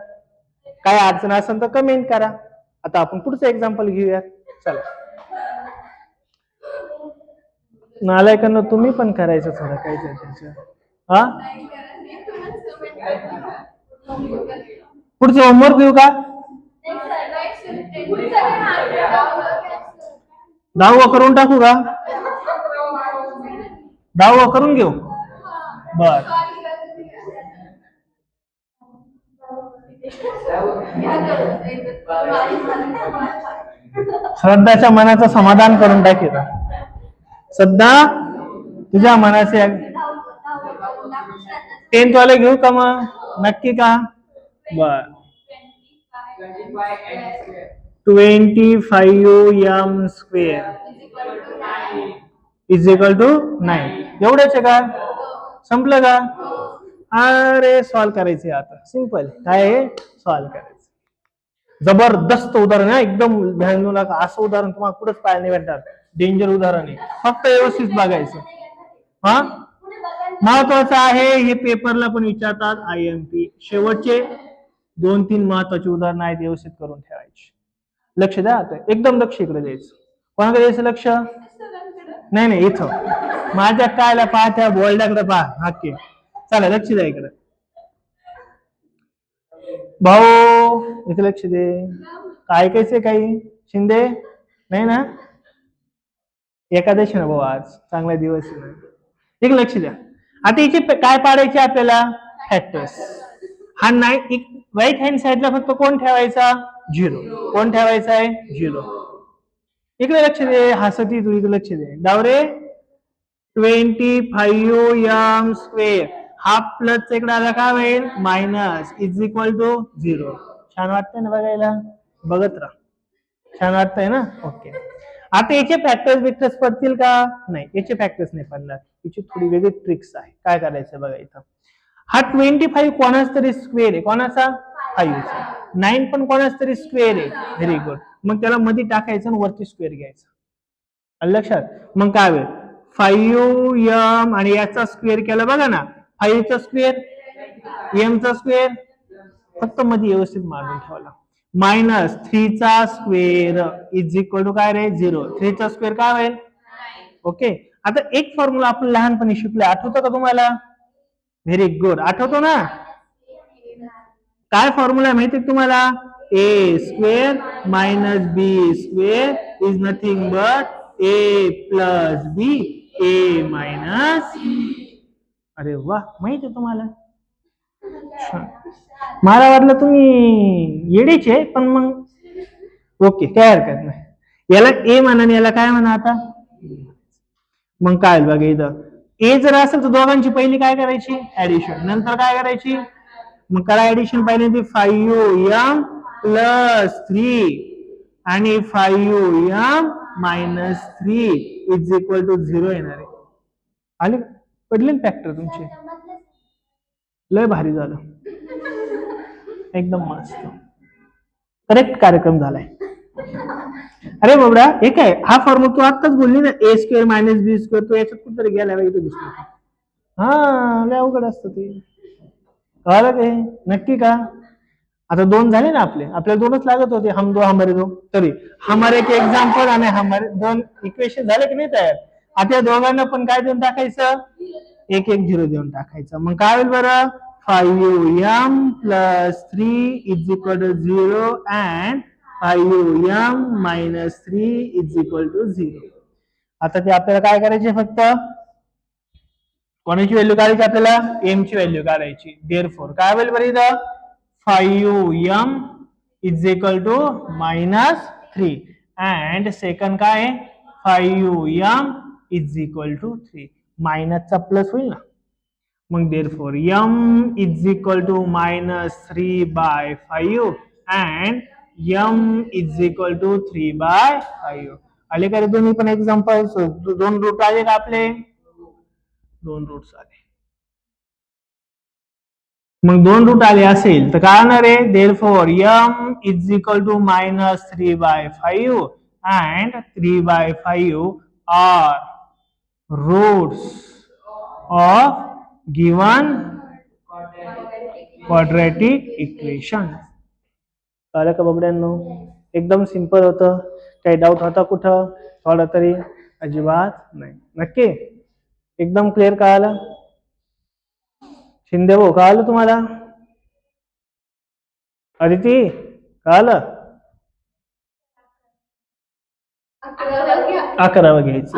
काय अडचण असेल तर कमेंट करा. आता आपण पुढचं एक्झाम्पल घेऊया. चला, नालायकांना तुम्ही पण करायचं थोडं काही त्याचं. हा, पुढचं होमवर्क घेऊ का? 10वा करून टाकू का? 10वा करून घेऊ. बर, श्रद्धाच्या मनाचं समाधान करून टाकेल. श्रद्धा, तुझ्या मनाचे 10th वाले घेऊ का मग? नक्की का? बर, 25m square is equal to 9. एवढंच आहे का? संपलं का? अरे सॉल्व करायचे आता. सिंपल. काय आहे? सॉल्व करायचं. जबरदस्त उदाहरण आहे, एकदम ध्यान नका. असं उदाहरण तुम्हाला कुठंच पाहायला नाही भेटणार. डेंजर उदाहरण आहे, फक्त व्यवस्थित बघायचं. हा, महत्वाचं आहे, हे पेपरला पण विचारतात. IMP शेवटचे 2-3 महत्वाची उदाहरणं आहेत, व्यवस्थित करून ठेवायची. लक्ष द्या आता, एकदम लक्ष इकडे द्यायचं. कोणाकडे द्यायचं लक्ष? नाही नाही, इथं माझ्या कायला पाहत्या, बोर्डाकडे पहा. नक्की चला, लक्ष द्या इकडे. भाऊ इथे लक्ष दे. काय ऐकायचंय काही? शिंदे नाही ना? एकादशी ना भाऊ, आज चांगला दिवस आहे. एक लक्ष द्या. आता इथे काय पाडायचे आपल्याला? फॅक्टर्स. हा नाही, राईट हँड साइडला फक्त कोण ठेवायचा? 0. कोण ठेवायचा आहे? 0. इकडे लक्ष दे. हसती तू, इकडे लक्ष दे. Daware 25m square. हा प्लस इकडे आला, काय होईल? Minus is equal to 0. छान वाटतंय ना बघायला? बघत राहा. छान वाटतंय ना? ओके. आता याचे फॅक्टर्स बिक्टर्स पडतील का? नाही, याचे फॅक्टर्स नाही पडणार. याची थोडी वेगळी ट्रिक्स आहे. काय करायचं बघा इथं. हा 25 कोणाचा तरी स्क्वेअर आहे. कोणाचा? 5चा. 9 पण कोणाचा तरी स्क्वेअर आहे. Very good. मग त्याला मध्ये टाकायचं आणि वरती स्क्वेअर घ्यायचं. लक्षात? मग काय होईल? 5m आणि याचा स्क्वेअर केला बघा ना. 5चा स्क्वेअर, mचा स्क्वेअर, फक्त मध्ये व्यवस्थित मांडून ठेवला. मायनस 3चा स्क्वेअर इज इक्वल टू काय रे? 0. 3चा स्क्वेअर काय होईल? ओके. आता एक फॉर्म्युला आपण लहानपणी शिकले, आठवतो का तुम्हाला? Very good. आठवतो ना? काय फॉर्म्युला माहिती तुम्हाला? a square minus b square is nothing but a plus b a minus. अरे वा, माहिती आहे तुम्हाला? मला वाटलं तुम्ही येडीचे, पण मग ओके, काय हरकत नाही. याला ए म्हणा आणि याला काय म्हणा आता? मग काय बघा इथं, ए जर असेल तर दोघांची पहिली काय करायची? ऍडिशन. नंतर काय करायची? मग करा ऍडिशन. पाहिजे ती 5m प्लस 3 आणि 5m minus 3 is equal to 0 येणार आहे. आले? पडले फॅक्टर तुमचे? लय भारी झालं, एकदम मस्त, करेक्ट कार्यक्रम झालाय. अरे बाबडा, हे काय? हा फॉर्म्युला तू आत्ताच बोलली ना, a square minus b square. तो याच्यात कुठतरी गेला इथे दिसतो. हा, लय अवघड असतं ते. कळलं ते? नक्की का? आता 2 झाले ना आपले. आपल्याला 2च लागत होते. हम दो हमारे दो. तरी हमारे एक एक्झाम्पल आणि हमारे 2 इक्वेशन झाले की नाही तयार? आता या दोघांना पण काय देऊन टाकायचं? 1-1 0 देऊन टाकायचं. मग काय होईल बरं? 5m plus 3 is equal to 0 and 5m minus 3 is equal to 0. आता ते आपल्याला काय करायचे? फक्त कोणाची व्हॅल्यू काढायची? आपल्याला m ची व्हॅल्यू काढायची. देअरफॉर काय होईल बरं इथं? 5m is equal to minus 3 and second काय? 5m is equal to 3. मायनसचा प्लस होईल ना. मग therefore m is equal to minus 3/5 and m is equal to 3/5. आले का रे दोन्ही पण एक्झाम्पल? 2 रूट आले का आपले? 2 रूट्स आले. मग 2 रूट आले असेल तर काय होणार आहे? Therefore m is equal to minus 3/5 and 3/5 are roots of given quadratic equation. कळलं का बाबड्यांनो? एकदम सिंपल होतं. काही डाऊट होता कुठं थोडा तरी? अजिबात नाही. नक्की एकदम क्लिअर कळालं? शिंदे भाऊ कळालं तुम्हाला? अदिती कळालं? 11वा घ्यायचं.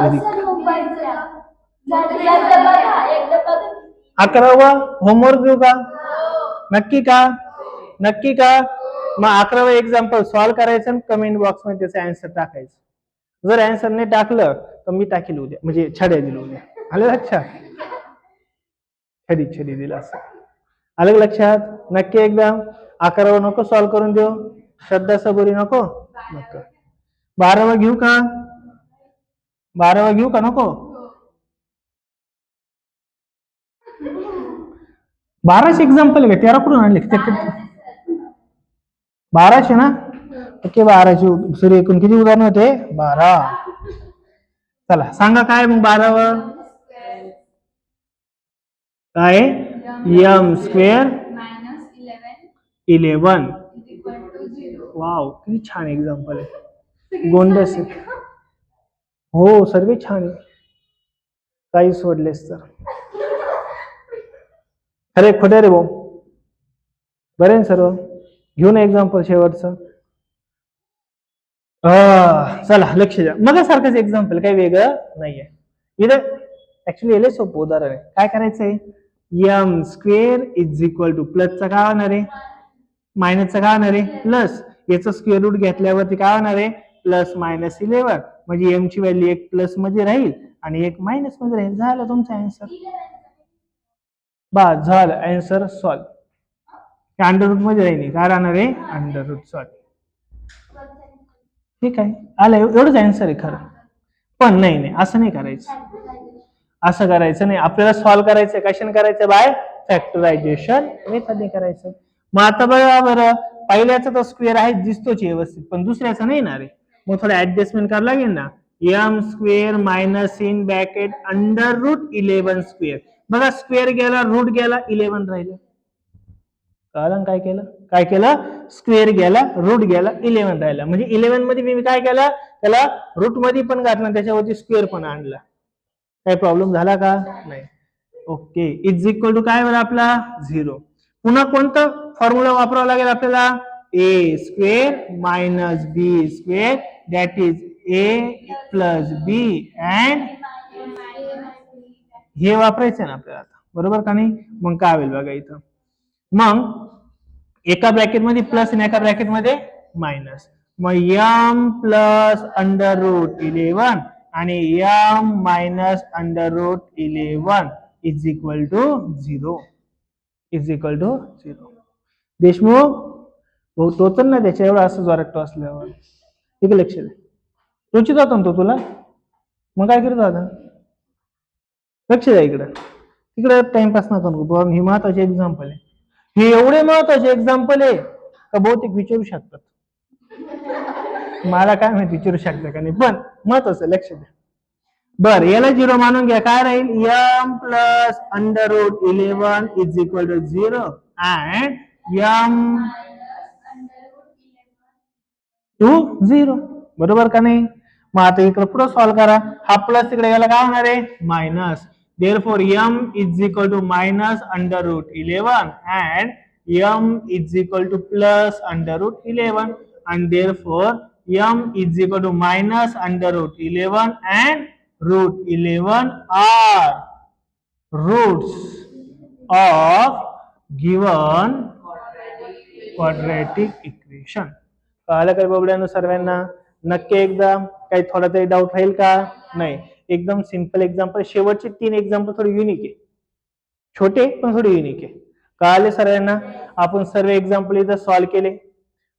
11वा होमवर्क देऊ का? नक्की का? नक्की का? मग 11वा एक्झाम्पल सॉल्व्ह करायचं आणि कमेंट बॉक्स मध्ये त्याचं आन्सर टाकायचं. जर आन्सर नाही टाकलं तर मी टाकेल उद्या, म्हणजे छड्या दिल उद्या. आलं लक्षात? छडी दिला असं. आलं लक्षात? नक्की एकदम 11वा नको सॉल्व्ह करून देऊ. श्रद्धा सबुरी नको. 12वा घेऊ का? 12वा घेऊ का नको? 12चे एक्झाम्पल आहे का? 13 कुठून आणले? 12चे ना? ओके 12ची सॉरी एकूण किती उदाहरण होते? 12. चला सांगा काय मग 12व? काय? m स्क्वेअर -11 वाव किती छान एक्झाम्पल आहे. गोंडस हो सर्व छान आहे. काही सोडलेस तर अरे खोटे रे भाऊ. बरे सर्व घेऊ ना एक्झाम्पल शेवटचं. चला लक्ष द्या. मग सारखंच एक्झाम्पल काही वेगळं नाहीये. इथं ऍक्च्युली याला सोपं उदाहरण आहे. काय करायचंय? m square is equal to प्लसचा काय होणार आहे? मायनसचा काय होणार आहे? प्लस. याचं स्क्वेअर रूट घेतल्यावरती काय होणार आहे? +-11. म्हणजे m ची व्हॅल्यू एक प्लस मध्ये राहील आणि एक मायनस मध्ये राहील. झालं तुमचा आन्सर. बस झालं आन्सर सॉल्व. अंडर रूट मध्ये राहील. काय राहणार आहे? Under root solve. ठीक आहे आलं एवढंच आन्सर आहे खरं. पण नाही असं नाही करायचं. असं करायचं नाही. आपल्याला सॉल्व्ह करायचं कशाने करायचं? बाय फॅक्टरायझेशन मेथडने करायचं. मग आता बघा बरं पहिल्याचा तो स्क्वेअर आहे दिसतोच व्यवस्थित पण दुसऱ्याचा नाही ना रे. मग थोडं ऍडजस्टमेंट करावं लागेल ना. m square minus in bracket under root 11 square. बघा स्क्वेअर गेला रूट गेला 11 राहिलं. कळलं काय केलं? काय केलं? स्क्वेअर गेला रूट गेला 11 राहिला. म्हणजे 11 मध्ये मी काय केलं? त्याला रूट मध्ये पण घातलं त्याच्यावरती स्क्वेअर पण आणला. काही प्रॉब्लेम झाला का? नाही. ओके इज इक्वल टू काय बरं आपला 0. पुन्हा कोणतं फॉर्म्युला वापरावा लागेल आपल्याला? a square minus b square that is a plus b and हे वापरायचं ना आपल्याला आता. बरोबर का नाही? मग काय होईल बघा इथं. मग एका ब्रॅकेट मध्ये प्लस आणि एका ब्रॅकेट मध्ये मायनस. मग m प्लस अंडर रूट 11 आणि m minus under root 11 is equal to 0. Is equal to 0. Deshmukh भाऊ टोचन ना त्याच्या एवढा असं जोरात टोचल्यावर. ठीक आहे लक्ष दे. टोचित होता तो तुला मग काय करत आता? लक्ष द्या इकडं. तिकडे टाइमपास नका करू. ही महत्वाचे एक्झाम्पल आहे. हे एवढे महत्वाचे एक्झाम्पल आहे का बहुतेक विचारू शकतात. मला काय माहिती विचारू शकता का नाही पण महत्वाचं लक्ष द्या. बर याला 0 मानून घ्या. काय राहील? m plus under root 11 is equal to 0 and m to 0. बरोबर का नाही? मग आता इकडे पुढे सॉल्व्ह करा. हा प्लस तिकडे गेला काय होणार आहे? Minus. therefore m is equal to minus under root 11 and m is equal to plus under root 11 and therefore m is equal to minus under root 11 and root 11 are roots of given quadratic equation. कळालं काय बाबड्यानो सर्वांना? नक्की एकदा काही थोडा तरी doubt राहील का? नाही. एकदम सिंपल एक्झाम्पल. शेवटचे 3 एक्झाम्पल थोडे युनिक आहे. छोटे पण थोडे युनिक आहे. कळाले सर्वांना? आपण सर्व एक्झाम्पल इथं सॉल्व्ह केले.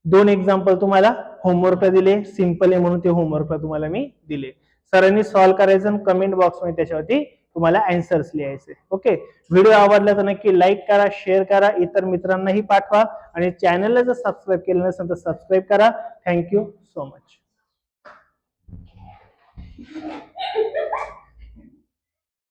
2 एक्झाम्पल तुम्हाला होमवर्कला दिले. सिंपल आहे म्हणून ते होमवर्कला तुम्हाला मी दिले. सरांनी सॉल्व्ह करायचं आणि कमेंट बॉक्स मध्ये त्याच्यावरती तुम्हाला आन्सर्स लिहायचे. ओके व्हिडिओ आवडला तर नक्की लाईक करा, शेअर करा, इतर मित्रांनाही पाठवा आणि चॅनलला जर सबस्क्राईब केलं नसेल तर सबस्क्राईब करा. Thank you so much.